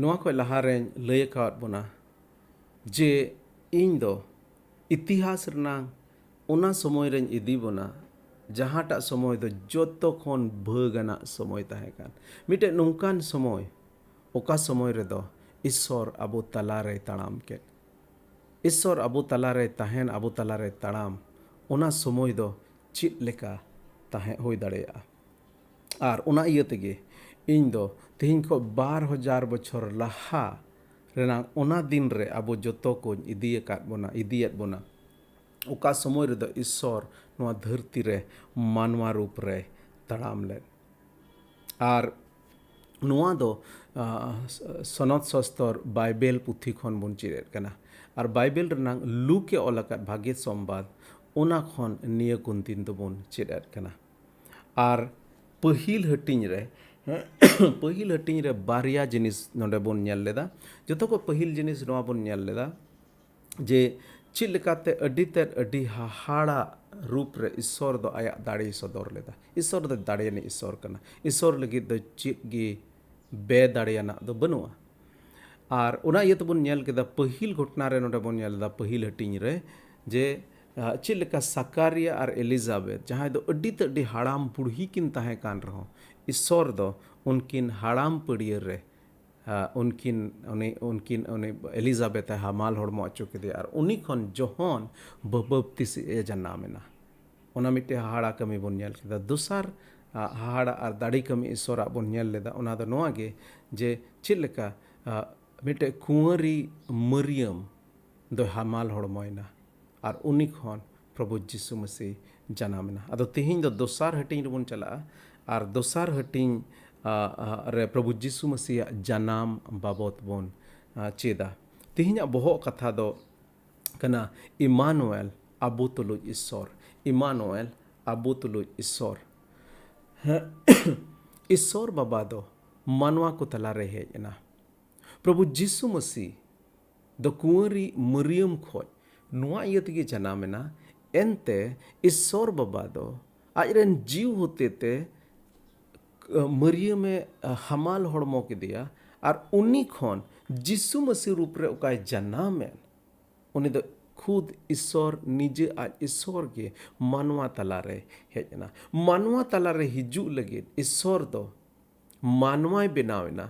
ᱱᱚᱣᱟ ᱠᱷᱚᱡ ᱞᱟᱦᱟᱨᱮᱧ ᱞᱟᱹᱭ ᱟᱠᱟᱫ ᱵᱚᱱᱟ ᱡᱮ ᱤᱧ ᱫᱚ ᱤᱛᱤᱦᱟᱥ ᱨᱮᱱᱟᱜ ᱚᱱᱟ ᱥᱚᱢᱚᱭ ᱨᱮᱧ ᱤᱫᱤ ᱵᱚᱱᱟ ᱡᱟᱦᱟᱸᱴᱟᱜ ᱥᱚᱢᱚᱭ ᱫᱚ ᱡᱚᱛᱚ ᱠᱷᱚᱱ ᱵᱷᱟᱹᱜᱟᱱᱟᱜ ᱥᱚᱢᱚᱭ ᱛᱟᱦᱮᱸ ᱠᱟᱱ ᱢᱤᱫᱴᱮᱡ ᱱᱚᱝᱠᱟᱱ ᱥᱚᱢᱚᱭ ᱚᱠᱟ ᱥᱚᱢᱚᱭ ᱨᱮᱫᱚ ᱤᱥᱥᱚᱨ ᱟᱵᱚ ᱛᱟᱞᱟᱨᱮᱭ ᱛᱟᱲᱟᱢ ᱠᱮᱫ ᱤᱥᱥᱚᱨ ᱟᱵᱚ ᱛᱟᱞᱟᱨᱮ ᱛᱟᱦᱮᱱ ᱟᱵᱚ ᱛᱟᱞᱟᱨᱮ ᱛᱟᱲᱟᱢ ᱚᱱᱟ ᱥᱚᱢᱚᱭ ᱫᱚ ᱪᱮᱫ ᱞᱮᱠᱟ ᱛᱟᱦᱮᱸ ᱦᱩᱭ ᱫᱟᱲᱮᱭᱟᱜᱼᱟ ᱟᱨ ᱚᱱᱟ ᱤᱭᱟᱹ ᱛᱮᱜᱮ ᱤᱧ ᱫᱚ ᱛᱮᱦᱮᱧ ᱠᱷᱚᱱ 2000 ᱵᱚᱪᱷᱚᱨ ᱞᱟᱦᱟ ᱨᱮᱱᱟᱜ ᱚᱱᱟ ᱫᱤᱱ ᱨᱮ ᱟᱵᱚ ᱡᱚᱛᱚ ᱠᱚᱧ ᱤᱫᱤᱭᱮᱫ ᱵᱚᱱᱟ ᱚᱠᱟ ᱥᱚᱢᱚᱭ ᱨᱮᱫᱚ ᱤᱥᱥᱚᱨ ᱱᱚᱣᱟ ᱫᱷᱟᱹᱨᱛᱤ ᱨᱮ ᱢᱟᱱᱣᱟ ᱨᱩᱯ ᱨᱮ ᱛᱟᱲᱟᱢ ᱞᱮᱫ ᱟᱨ ᱱᱚᱣᱟ ᱫᱚ ᱥᱚᱱᱚᱛ ᱥᱚᱥᱛᱚᱨ ᱵᱟᱭᱵᱮᱞ ᱯᱩᱛᱷᱤ ᱠᱷᱚᱱ ᱵᱚᱱ ᱪᱮᱫ ᱠᱟᱱᱟ ᱟᱨ ᱵᱟᱭᱵᱮᱞ ᱨᱮᱱᱟᱜ ᱞᱩᱠ ᱮ ᱚᱞ ᱟᱠᱟᱫ ᱵᱷᱟᱜᱮ ᱥᱚᱢᱵᱟᱫ ᱚᱱᱟ ᱠᱷᱚᱱ ᱱᱤᱭᱟᱹ ᱠᱩᱱᱛᱤᱱ ᱫᱚᱵᱚᱱ ᱪᱮᱫ ᱠᱟᱱᱟ ᱟᱨ ᱯᱟᱹᱦᱤᱞ ᱦᱟᱹᱴᱤᱧ ᱨᱮ ᱵᱟᱨᱭᱟ ᱡᱤᱱᱤᱥ ᱱᱚᱰᱮ ᱵᱚᱱ ᱧᱮᱞ ᱞᱮᱫᱟ ᱡᱚᱛᱚ ᱠᱷᱚᱱ ᱯᱟᱹᱦᱤᱞ ᱡᱤᱱᱤᱥ ᱱᱚᱣᱟ ᱵᱚᱱ ᱧᱮᱞ ᱞᱮᱫᱟ ᱡᱮ ᱪᱮᱫ ᱞᱮᱠᱟᱛᱮ ᱟᱹᱰᱤ ᱦᱟᱦᱟᱲᱟᱜ ᱨᱩᱯ ᱨᱮ ᱤᱥᱥᱚᱨ ᱫᱚ ᱟᱭᱟᱜ ᱫᱟᱲᱮᱭ ᱥᱚᱫᱚᱨ ᱞᱮᱫᱟ ᱤᱥᱥᱚᱨ ᱫᱚ ᱫᱟᱲᱮᱭᱟᱱᱤᱡ ᱤᱥᱥᱚᱨ ᱠᱟᱱᱟ ᱤᱥᱥᱚᱨ ᱞᱟᱹᱜᱤᱫ ᱫᱚ ᱪᱮᱫ ᱜᱮ ᱵᱮᱫᱟᱲᱮᱭᱟᱱᱟᱜ ᱫᱚ ᱵᱟᱹᱱᱩᱜᱼᱟ ᱟᱨ ᱚᱱᱟ ᱤᱭᱟᱹ ᱛᱮᱵᱚᱱ ᱧᱮᱞ ᱠᱮᱫᱟ ᱯᱟᱹᱦᱤᱞ ᱜᱷᱚᱴᱚᱱᱟ ᱨᱮ ᱱᱚᱰᱮ ᱵᱚᱱ ᱧᱮᱞ ᱮᱫᱟ ᱯᱟᱹᱦᱤᱞ ᱦᱟᱹᱴᱤᱧ ᱨᱮ ᱡᱮ ᱪᱮᱫ ᱞᱮᱠᱟ ᱥᱟᱠᱟᱨᱤᱭᱟ ᱟᱨ ᱮᱞᱤᱡᱟᱵᱮᱛ ᱡᱟᱦᱟᱸᱭ ᱫᱚ ᱟᱹᱰᱤ ᱦᱟᱲᱟᱢ ᱵᱩᱲᱦᱤ ᱠᱤᱱ ᱛᱟᱦᱮᱸ ᱠᱟᱱ ᱨᱮᱦᱚᱸ ᱤᱥᱥᱚᱨ ᱫᱚ ᱩᱱᱠᱤᱱ ᱦᱟᱲᱟᱢ ᱯᱟᱹᱲᱭᱟᱹ ᱨᱮ उनकिन एलिजाबेथ हमाल हड़मो अचो के और उनी खन जोहन बपतिस जन्नामेना ओना मिट्टे हाहाड़ा कमी बन नेल केदा दोसार हाहाड़ा और दाड़ी कमी ईश्वर बन नेल लेदा ओना दो नोआ गे जे चेद लेका मिट्टे कुंवरी मरियम दो हमाल हड़मोयना और उनी खन प्रभु जीसु मसीह जन्नामेना अदो तेहिं दो दोसार हटिंग रे बन चला और दोसार हटिंग रे प्रभु जीसु मसीह जनाम बाबत बन चेदा तेहिं बहो कथा दो कना इमानुएल अबू तुलुज ईश्वर इमानुएल अबू तुलुज ईश्वर ईश्वर बाबा दो मानवा को तला रे हेजना प्रभु जीसु मसीह दो कुंवरी मरियम खोज नुआ इयतगे जनामेना एनते ईश्वर बाबा दो आजरेन जीव होते ते मरियम हमाल हड़मो के दिया और उन्नी खन जीसु मसीह रूप रे ओकाय जन्नामेन उन्नी दो खुद ईश्वर निजे आज ईश्वर के मानवा तलारे हेजना मानवा तलारे हिजू लगे ईश्वर दो मानवाय बनावेना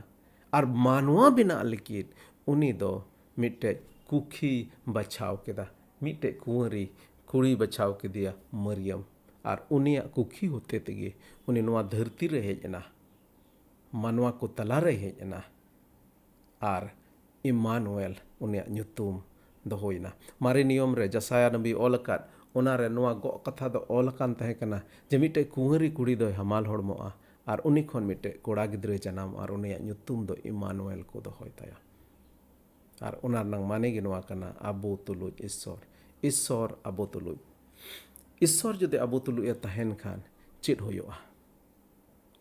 और मानवा बिना लगित उनी दो मिट्टे कुखी बचाव केदा मिट्टे कुंवरी कुड़ी बचाव के दिया मरियम और उनिया कुखी होते तेगे उनी नवा धरती रे हेजना मानवा को तला रे हेजना और इमानुएल उनिया ᱧᱩᱛᱩᱢ दोहोइना मारे नियम रे जसाया नबी ओलकात ओनारे नवा गो कथा दो ओलकान तहे कना जे मिटे कुंवरी कुड़ी दो हमाल होड़मोआ और उनी खन मिटे कोड़ा गिद्रे जनाम और उनिया ᱧᱩᱛᱩᱢ दो इमानुएल को दोहोय ताया और उनार नंग माने गे नवा कना अबो तुलुज ईश्वर अबो तुलुज ईश्वर जुदे अबो तुलुज ए तहेन खान चित होयोआ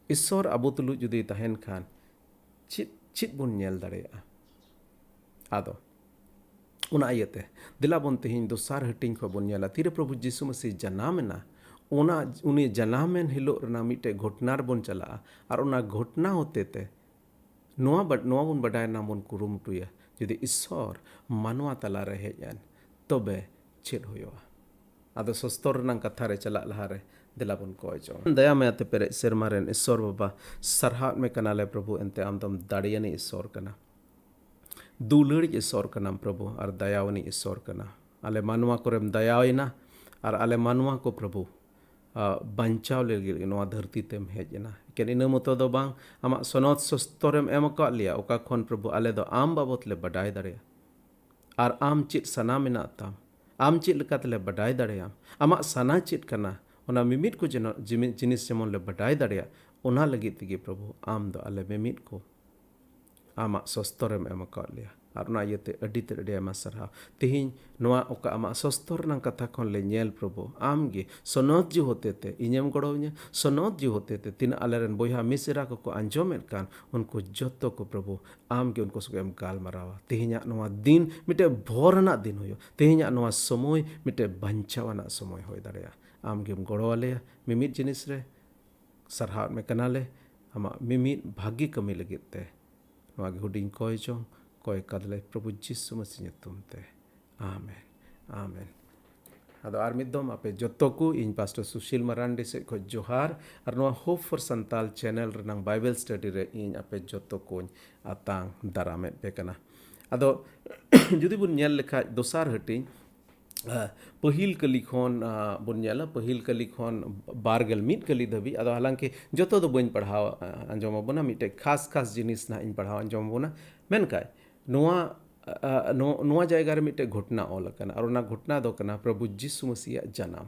ईश्वर अबो तुलुज जुदे तहेन खान चित बुन नेल दाड़ेया आदो उना इयते दिला बोन तेहिन दोसार हटिंग को बोन नेला तीरे प्रभु यीशु मसीह जनामेना उना उनी जनामेन हिलो रना मिटे घटनार बोन चला और उना घटना होते ते नोआ बोन बडाय ना बोन कुरुमटुया जुदि ईश्वर मानवा तला रहे जान तबे चेद होयोआ आदो सस्तर नंग कथा रे चला लहारे दिला बोन कोय जो दया में आते पेरे शर्मारेन ईश्वर बाबा सरहात में कनाले प्रभु एंते आमदम दाड़ियानी ईश्वर कना दुलड़ी ईश्वर कना प्रभु और दयावनी ईश्वर कना आले मानवा कोरेम दयावना और आले मानवा को प्रभु बंचाव ले नवा धरती तेम हेजना केन इन मतो दो बांग आमा सनत सस्तरेम एम का लिया ओका खन प्रभु आले दो आम बाबत ले बडाय दाड़े और आम चित सना मेना ताम आम चित लकात ले बडाय दाड़े आमा सना चित कना ओना मिमित को जिनिस जेमन ले बडाय दाड़े ओना लगी तिगे प्रभु आम दो आले मिमित को आमा सस्तरेम एम का लिया और ना येते अडिते अडि आमा सरहा तेहिन नवा ओका आमा सस्तर नंग कथा खन ले नेल प्रभु आम गे सनत जी होते ते इनेम गड़ोnya सनत जी होते ते तीन आलेरन बोया मिसरा को अंजोमेन कान उनको जत्तो को प्रभु आम गे उनको सुगेम गाल मरावा तेहिना नवा दिन मिटे भोरना दिन होयो तेहिना नवा समय मिटे बंचावना समय होय दाड़ेया आम गेम गड़ोवाले मिमित जिनिस रे सरहा में कनाले आमा मिमित भागी कमी लगित ते नवा गे हुडिंग कोय जो कोई कदले प्रभु यीशु मसीह ᱧᱩᱛᱩᱢ ते आमेन आमेन आदो आर मिदम आपे जत्तो को इन पास्टर सुशील मरांडी से को जोहार और no hope for Santal channel running Bible study रे इन आपे जत्तो को आतांग दारामे बेकना आदो जुदी बुन नेल लेखा दोसार हटिंग पहिल कली खन बुन नेला पहिल कली खन बारगल मिट कली धबी आदो हालांकि जत्तो दो बइन पढ़ाव अंजम बना मिटे खास खास जिनिस ना इन पढ़ाव अंजम बना मेनकाय नोआ जायगा रे मिटे घटना ओल कना और ना घटना दो कना प्रभु यीशु मसीह जनाम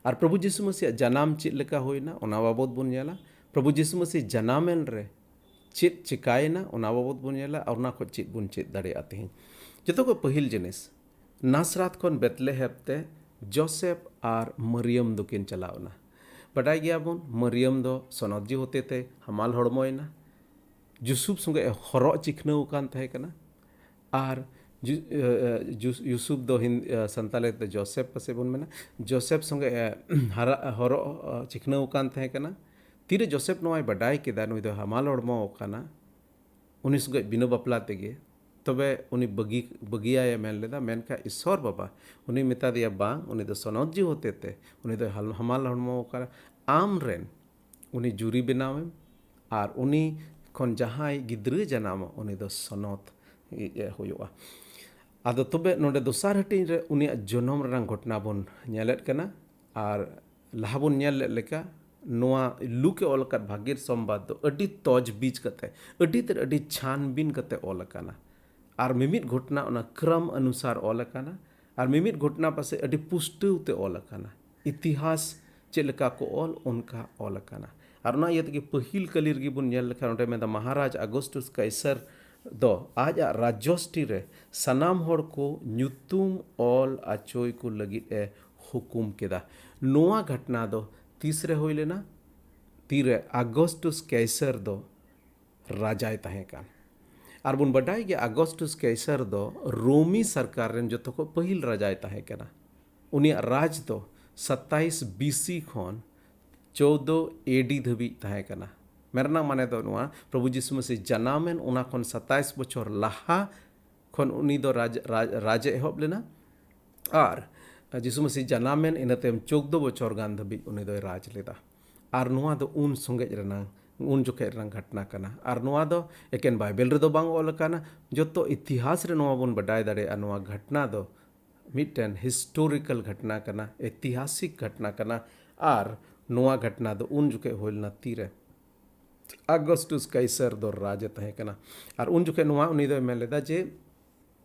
और प्रभु यीशु मसीह जनाम चित लेका होइना ओना बाबत बुन नेला प्रभु यीशु मसीह जनामेन रे चित चिकायना ओना बाबत बुन नेला और ना को चित बुन चित दाड़े आते जतो को पहिल जिनिस नासरात खन बेतलेहेम ते जोसेफ और मरियम दुकिन चलावना बडाय गया बुन मरियम दो सनद जी होते ते हमाल हड़मोयना यूसुफ संगे हरो चिकनाव कान तहे कना और यूसुफ दो संताले ते जोसेफ पसे बन मेना जोसेफ संगे हरो चिकनाव कान तहे कना तीरे जोसेफ नोय बडाय केदा नुई दो हमाल हड़मो काना उनी संगे बिनो बापला तेगे तबे उनी बगिया मेन लेदा मेनका ईश्वर बाबा उनी मेता दिया बांग उनी दो सनद जी होते ते उनी दो हमाल हड़मो काना आम रेन उनी जुरी बनावेम और उनी खन जहां गिद्रे जनाम उनी दो सनत होयोआ आदो तबे नोडे दोसार हटिन रे उनी जनम रंग घटना बोन नेलेत कना और लहा बोन नेल लेका नोआ लुके ओलकात भाग्यर संवाद दो अडी तोज बीज कते अडी तर अडी छानबीन कते ओलकाना और मिमित घटना उना क्रम अनुसार ओलकाना और मिमित घटना पासे अडी पुष्टुते ओलकाना इतिहास चेलका को ओल उनका ओलकाना और ना ये कि पहिल कली रगी बुन नेल लेखा ओंडे में महाराज अगस्टस कैसर दो आज राज्योष्टि रे सनाम होड़ को ᱧᱩᱛᱩᱢ ओल आचोय को लगित ए हुकुम केदा नोआ घटना दो तीसरे होई लेना तीरे अगस्टस कैसर दो राजाय तहे कान और बुन बडाय गे अगस्टस कैसर दो रोमी सरकार रेन जतो को पहिल राजाय तहे कना उनी राज दो 27 बीसी खन 14 एडी धबी तहे कना मेरना माने दो नुआ प्रभु यीशु मसीह जनामेन उना खन 27 बछर लाहा खन उनी दो राज एहब लेना और यीशु मसीह जनामेन इनतेम 14 बछर गान धबी उनी दो राज लेदा और नुआ दो उन संगे रना उन जोखे रंग घटना कना आर नोआ दो एकेन बाइबल रे दो बांग ऑल काना जोतो इतिहास रे नोआ बोन बडाय दाड़े नोआ घटना दो मिटन हिस्टोरिकल घटना कना ऐतिहासिक घटना कना आर नोआ घटना दो उन जोखे होलना तीरे अगस्टस काइसर दो राज तहे कना आर उन जोखे नोआ उनी दो मेन लेदा जे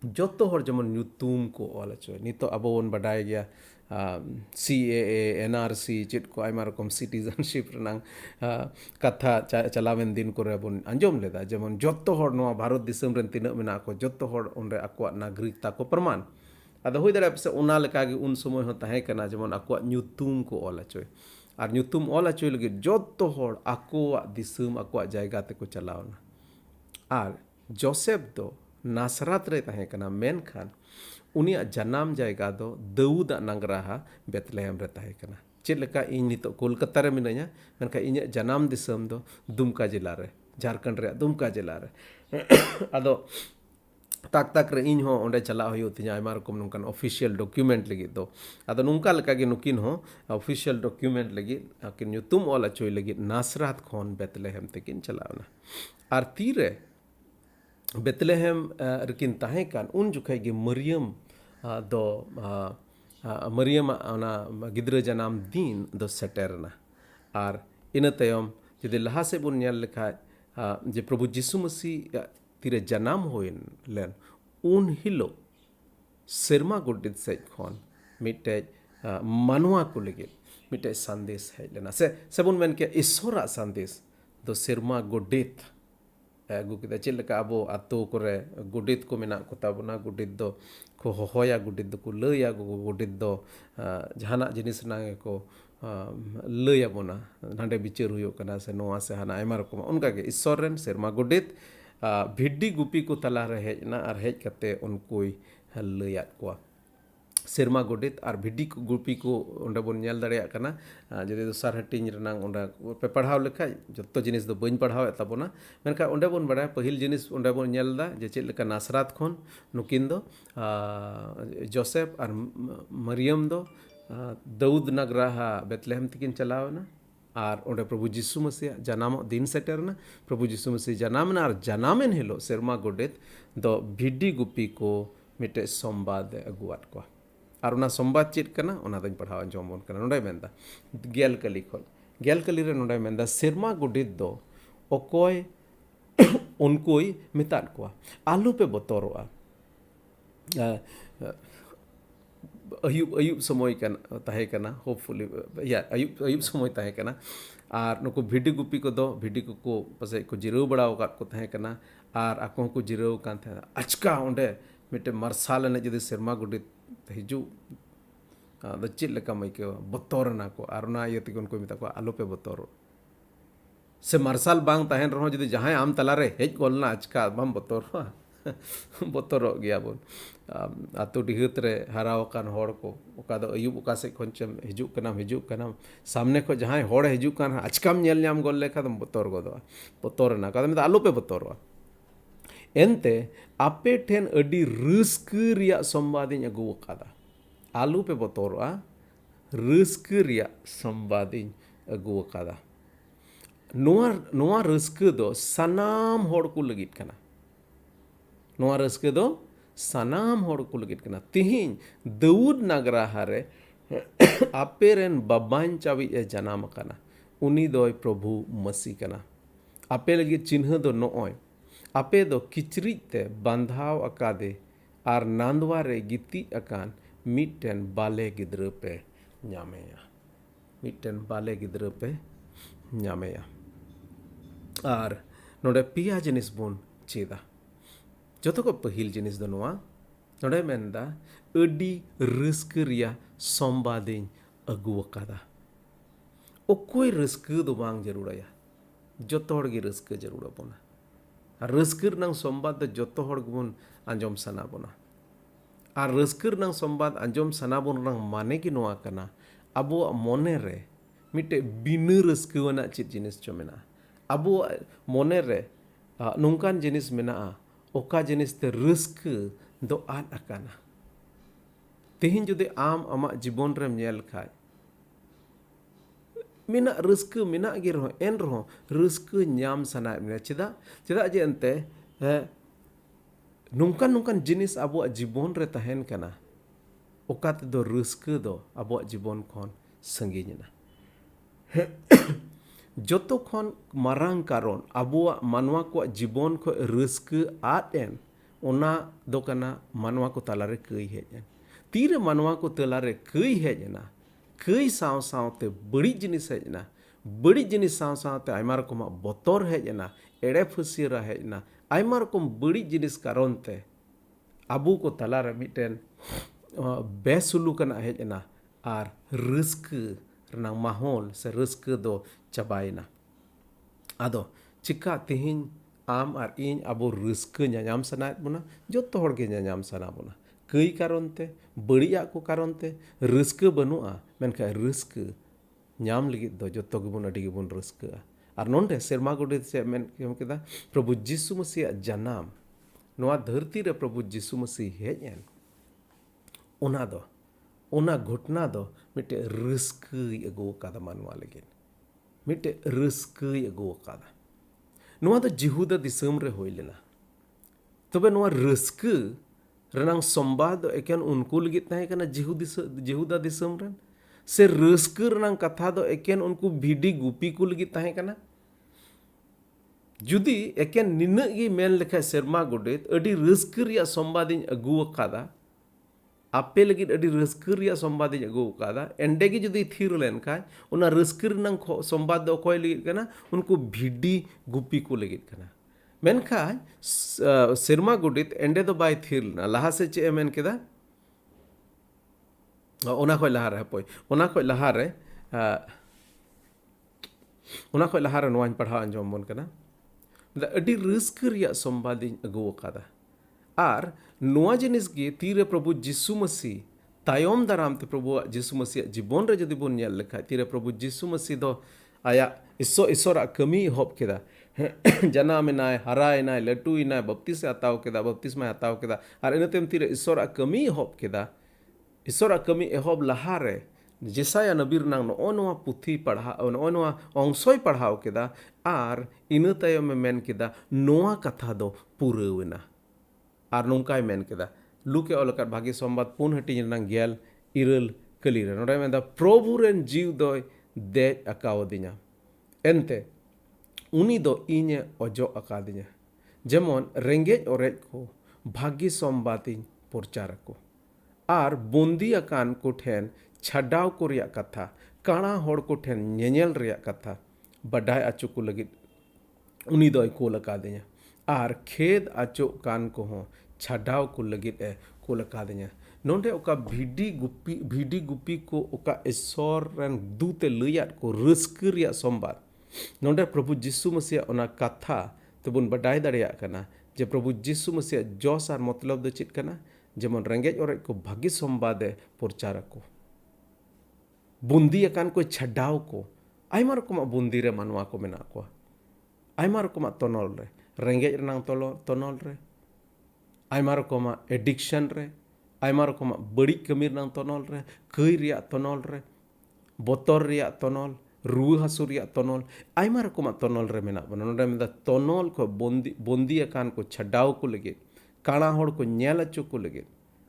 जोतो हर जेमन ᱧᱩᱛᱩᱢ को ऑल अचो नितो अबो बोन बडाय गया CAA NRC चेट को आयमा रकम सिटीजनशिप रनांग कथा चलावेन दिन करे बोन अंजोम लेदा जेमन जोतो हर नोआ भारत दिसम रेन तिना मेना को जोतो हर उनरे अक्वा नागरिकता को प्रमाण अदो हुई दाड़े से उना लेका गे उन समय हो तहे कना जेमन अक्वा ᱧᱩᱛᱩᱢ को ऑल अचोय आर ᱧᱩᱛᱩᱢ ऑल अचोय लगे जोतो हर अक्वा दिसम अक्वा जायगा ते को चलावना आर जोसेफ दो नासरात रे तहे कना मेन खान उनिया जनाम जायगा दो दाऊद नंगराहा बेथलेहम रे तहे कना चेद लेका इन नितो कोलकाता रे मिनाया मेनका इnya जनाम दिसम दो दुमका जिला रे झारखंड रे दुमका जिला रे अदो ताक ताक रे इन हो ओंडे चला होयो तिnya आयमा रकम नंकान ऑफिशियल डॉक्यूमेंट लगी दो अदो नुंका लेका गे नुकिन हो ऑफिशियल डॉक्यूमेंट लगी आकिन ᱧᱩᱛᱩᱢ ऑल अचोय लगी नासरात खोन बेथलेहम तेकिन चलावना आर तीरे बेथलेहम रकिन तहे कान उन जुखे गे मरियम दो मरियम ओना गिद्रा जनाम दिन दो सेटेरना आर इन तयम जदि लहा से बुन नेल लेखा जे प्रभु यीशु मसीह तीरे जनाम होइन लेन उन हिलो सेरमा गुडित से खोन मिटे मानवा को लगे मिटे संदेश है लेना से बुन मेन के ईश्वरा संदेश दो सेरमा गुडित अगु किदा चेद लेका अबो आतो करे गुडित को मेना को ताबना गुडित दो को होया गुडित दो को लया गुडित दो जहाना जिनिस नागे को लया बोना नांडे बिचार हुयो कना से नोआ से हाना आयमा रकम उनका के ईश्वर रेन सेरमा गुडित भिड्डी गुपी को तला रे हेजना आर हेज कते उनकोई लयात को सेरमा गुडित आर भिड्डी गुपी को ओंडे बोन नेल दाड़ेया कना जदि दोसार हटिंग रनांग ओंडा पे पढ़ाव लेखा जत्तो जिनिस दो बइन पढ़ाव ताबोना मेनका ओंडे बोन बड़ा पहिल जिनिस ओंडे बोन नेलदा जे चेद लेका नासरात खोन नुकिन दो जोसेफ आर मरियम दो दाऊद नगराहा बेथलेहम तकिन चलावना आर ओंडे प्रभु यीशु मसीह जनाम दिन सेटेरना प्रभु यीशु मसीह जनामना आर जनामेन हिलो सेरमा गुडित दो भिड्डी गुपी को मिटे संवाद अगुआत को आर उना संवाद चेद कना उना दኝ पढ़ाव अंजोमबोन कना नोडे मेंदा गेल कली रे नोडे मेंदा सेरमा गुडित दो ओकोय उनकोई मितान को आलू पे बतोरोआ अयुब समय कना तहे कना होपफुली या अयुब समय तहे कना आर नुको भिडी गुपी को दो भिडी को पसे को जिराव बड़ा वकात को तहे कना आर आको को जिराव कान थे अचका ओंडे मिटे मरसाल ने जदि सेरमा गुडित हिजू द चेद लेका मैके बतोरना को आर ना इयति उनको मिता को आलो पे बतोर से मरसाल बांग तहन रहो जदि जहां आम तला रे हेज गोलना अचका बम बतोर बतोर गया बोन आतो डिहत रे हराव कान होड़ को ओका दो अयुब ओका से खोंचम हिजू कनाम सामने को जहां होड़ हिजू कान अचकाम नेल न्याम गोल लेखा दम बतोर गोदो बतोरना का मिता आलो पे बतोरवा एनते आपे ठेन अडी रिस्क रिया संवादिन अगु कादा आलू पे बतोरवा रिस्क रिया संवादिन अगु कादा नोआ रिस्क दो सनाम होड़ को लगित कना नोआ रिस्क दो सनाम होड़ को लगित कना तिहिन दाऊद नगरा हारे आपे रेन बाबाइन चावी ए जनाम कना उनी दोय प्रभु मसी कना आपे लगी चिन्ह दो नोय आपे दो किचरिज ते बांधाव अकादे आर नांदवा रे गिति अकान मिटन बाले गिद्र पे ᱧᱟᱢᱮᱭᱟ मिटन बाले गिद्र पे ᱧᱟᱢᱮᱭᱟ आर नोडे पिया जिनिस बोन चेदा जोतो को पहिल जिनिस दो नोआ नोडे मेंदा अडी रिस्क रिया संवादिन अगु अकादा ओकोय रिस्क दो बांग जरूरया जोतो हड़ गे रिस्क जरूर बोना रस्कर नंग संवाद जोतो हड़ गुन आंजोम सना बोना आर रस्कर नंग संवाद आंजोम सना बोन रंग माने की नोआ कना अबो मोने रे मिटे बिना रस्कवना चेद जिनिस चो मेना अबो मोने रे नोंकान जिनिस मेना ओका जिनिस ते रस्क दो आद अकाना तेहिन जुदे आम अमा जीवन रेम नेल खाय ᱢᱮᱱᱟᱜ ᱨᱟᱹᱥᱠᱟᱹ ᱢᱮᱱᱟᱜ ᱜᱮ ᱨᱮᱦᱚᱸ ᱮᱱ ᱨᱮᱦᱚᱸ ᱨᱟᱹᱥᱠᱟᱹ ᱧᱟᱢ ᱥᱟᱱᱟᱭᱮᱫ ᱢᱮᱭᱟ ᱪᱮᱫᱟᱜ ᱡᱮ ᱮᱱᱛᱮ ᱱᱚᱝᱠᱟᱱ ᱡᱤᱱᱤस ᱟᱵᱚᱣᱟᱜ ᱡᱤᱵᱚᱱ ᱨᱮ ᱛᱟᱦᱮᱱ ᱠᱟᱱᱟ ᱚᱠᱟ ᱛᱮᱫᱚ ᱨᱟᱹᱥᱠᱟᱹ ᱫᱚ ᱟᱵᱚᱣᱟᱜ ᱡᱤᱵᱚᱱ ᱠᱷᱚᱱ ᱥᱟᱺᱜᱤᱧ ᱮᱱᱟ ᱡᱚᱛᱚ ᱠᱷᱚᱱ ᱢᱟᱨᱟᱝ ᱠᱟᱨᱚᱱ ᱟᱵᱚᱣᱟᱜ ᱢᱟᱱᱣᱟ ᱠᱚᱣᱟᱜ ᱡᱤᱵᱚᱱ ᱠᱷᱚᱱ ᱨᱟᱹᱥᱠᱟᱹ ᱟᱫ ᱮᱱ ᱚᱱᱟ ᱫᱚ ᱠᱟᱱᱟ ᱢᱟᱱᱣᱟ ᱠᱚ ᱛᱟᱞᱟᱨᱮ ᱠᱟᱹᱭ ᱦᱮᱡ ᱮᱱ ᱛᱤᱨᱮ ᱢᱟᱱᱣᱟ ᱠᱚ ᱛᱟᱞᱟᱨᱮ ᱠᱟᱹᱭ ᱦᱮᱡ ᱮᱱᱟ ᱠᱟᱹᱭ ᱥᱟᱶ ᱥᱟᱶᱛᱮ ᱵᱟᱹᱲᱤᱡ ᱡᱤᱱᱤᱥ ᱦᱮᱡ ᱮᱱᱟ ᱵᱟᱹᱲᱤᱡ ᱡᱤᱱᱤᱥ ᱥᱟᱶ ᱥᱟᱶᱛᱮ ᱟᱭᱢᱟ ᱨᱚᱠᱚᱢᱟᱜ ᱵᱚᱛᱚᱨ ᱦᱮᱡ ᱮᱱᱟ ᱮᱲᱮ ᱯᱷᱟᱹᱥᱤᱭᱟᱹᱨᱟ ᱦᱮᱡ ᱮᱱᱟ ᱟᱭᱢᱟ ᱨᱚᱠᱚᱢ ᱵᱟᱹᱲᱤᱡ ᱡᱤᱱᱤᱥ ᱠᱟᱨᱚᱱ te abu ko talare miten besulukan ahet ena ar rızkı renang mahol se rızkı do cabaina ado cika tihin am ar in abu rızkı nyanyam sanat buna jotto hor ge nyanyam sana buna kei karon te bariya ko karon te rızkı banua menka rızkı nyam ligit do jotto ge buna dige bun rızkı ar nonde serma gode se men keda prabhu jisu masih janam ᱱᱚᱣᱟ ᱫᱷᱟᱹᱨᱛᱤ ᱨᱮ ᱯᱨᱚᱵᱷᱩ ᱡᱤᱥᱩ ᱢᱟᱹᱥᱤ ᱦᱮᱡ ᱮᱱ ᱚᱱᱟ ᱜᱷᱚᱴᱱᱟ ᱫᱚ ᱢᱤᱫᱴᱮᱡ ᱨᱟᱹᱥᱠᱟᱹᱭ ᱟᱹᱜᱩ ᱟᱠᱟᱫᱟ ᱢᱟᱱᱣᱟ ᱞᱟᱹᱜᱤᱫ ᱢᱤᱫᱴᱮᱡ ᱨᱟᱹᱥᱠᱟᱹᱭ ᱟᱹᱜᱩ ᱟᱠᱟᱫᱟ ᱱᱚᱣᱟ ᱫᱚ ᱡᱤᱦᱩᱫᱟ ᱫᱤᱥᱚᱢ ᱨᱮ ᱦᱩᱭ ᱞᱮᱱᱟ ᱛᱚᱵᱮ ᱱᱚᱣᱟ ᱨᱟᱹᱥᱠᱟᱹ ᱨᱮᱱᱟᱝ ᱥᱚᱢᱵᱟᱫ ᱫᱚ ᱮᱠᱮᱱ ᱩᱱᱠᱩ ᱞᱟᱹᱜᱤᱫ ᱛᱟᱦᱮᱸ ᱠᱟᱱᱟ ᱡᱤᱦᱩᱫᱟ ᱫᱤᱥᱚᱢ ᱨᱮᱱ ᱥᱮ ᱨᱟᱹᱥᱠᱟᱹ ᱨᱮᱱᱟᱝ ᱠᱟᱛᱷᱟ ᱫᱚ ᱮᱠᱮᱱ ᱩᱱᱠᱩ ᱵᱷᱤᱰᱤ ᱜᱩᱯᱤ ᱠᱚ ᱞᱟᱹᱜᱤᱫ ᱛᱟᱦᱮᱸ ᱠᱟᱱᱟ जुदी एकेन निन्नग गी मेन लेखा सेरमा गोडेत अडी रस्क रिया संबादिन अगु अकादा आपे लगिद अडी रस्क रिया संबादिन अगु अकादा एंडे गी जुदी थीर लेन खाय उना रस्क रिनंग संबाद दो कोय लगिद कना उनको भिडी गुपी को लगिद कना मेन खाय सेरमा गोडेत एंडे दो बाय थीर ना लहा से चे मेन केदा ओना कोय लहा रे पोय ओना कोय लहा रे नोवान पढ़ा अंजम बन कना अडी रस्क रिया संबादिन अगु अकादा आर नोआ जिनिस गे तीरे प्रभु जिसु मसी तायम दाराम ते प्रभु जिसु मसी जीवन रे जदि बोन नेल लेखा तीरे प्रभु जिसु मसी दो आया ईश्वर कमी होप केदा जनाम नाय हराय नाय लटू नाय बपतिस हताव केदा बपतिस्मा हताव केदा आर इनतेम तीरे ईश्वर कमी होप केदा ईश्वर कमी एहोब लहारे जेसाया नबीर नांग नोआ पुथी पढ़ा नोआ अंशोय पढ़ाव केदा आर इना तायम मेन केदा नोआ कथा दो पुरवेना आर नोंकाय मेन केदा लुके अलकार भागी संबाद पुन हटिन नांग गेल इरल कलीरे नोडा मेंदा प्रभु रेन जीव दोय दे अकावदिना एनते उनी दो इने ओजो अकादिना जेमन रेंगेज ओरेज को भागी संबादिन प्रचार को आर बंदी अकान को ठेन छाडाव को रिया कथा काणा होड़ को ठेन नेनेल रिया कथा बडाय आचो को लगिद उनी दोय कोल अकादिना आर खेद आचो कान को हो छाडाव को लगिद ए कोल अकादिना नोंडे ओका भिडी गुपी को ओका ईश्वर रन दूते लयात को रस्क रिया संबाद नोंडे प्रभु जिसु मसीह ओना कथा तबुन बडाय दाड़िया कना जे प्रभु जिसु मसीह जोस आर मतलब दो चित कना जेमन रेंगेज ओरेज को भागी संबादे प्रचार को बुंदी अकान को छाडाव को आयमा रकम बुंदी रे मानवा को मेना को आयमा रकम तनल रे रेंगेज रनांग तनल रे आयमा रकम एडिक्शन रे आयमा रकम बड़ी कमी रनांग तनल रे कई रिया तनल रे बोतर रिया तनल रुआ हासु रिया तनल आयमा रकम तनल रे मेना बना नोडे मेदा तनल को बुंदी अकान को छाडाव को लगे काणा होड़ को नेल अचो को लगे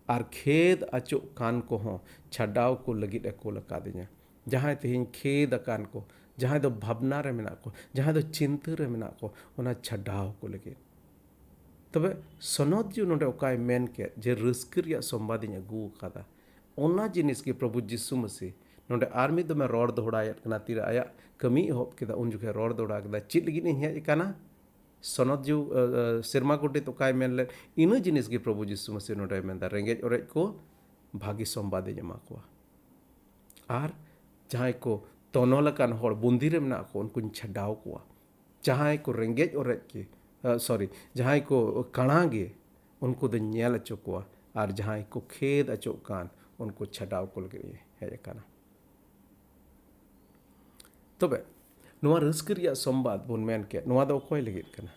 आर खेद अचो कान को हो छाडाव को लगिद को लकादिना जहां तेहिं खेद अकान को जहां दो भावना रे मेना को जहां दो चिंता रे मेना को ओना छाडाव को लगिद तबे सनद जो नोडे ओकाय मेन के जे रस्क रिया संबादिन अगु कादा ओना जिनिस के प्रभु जिसु मसीह नोडे आर्मी दो में रोड दोहड़ायत कना तीरा आया कमी होप केदा उन जुगे रोड दोहड़ा केदा चित लगिद हेज कना सनद जो सेरमा गोटे तो काय मेन ले इन जिनिस के प्रभु जिसु मसीह नोडे मेंदा रेंगेज ओरेज को भागी संबादे जमा को आर जहां को तनलकान होड़ बुंदी रे मेना को उनको छाडाव को जहां को रेंगेज ओरेज के सॉरी जहां को काणा गे उनको दो नेल अचो को आर जहां को खेद अचो कान उनको छाडाव को लगे हेज काना तबे नोआ रस्क रिया संबाद बोन मेन के नोआ दो कोय लगिद कना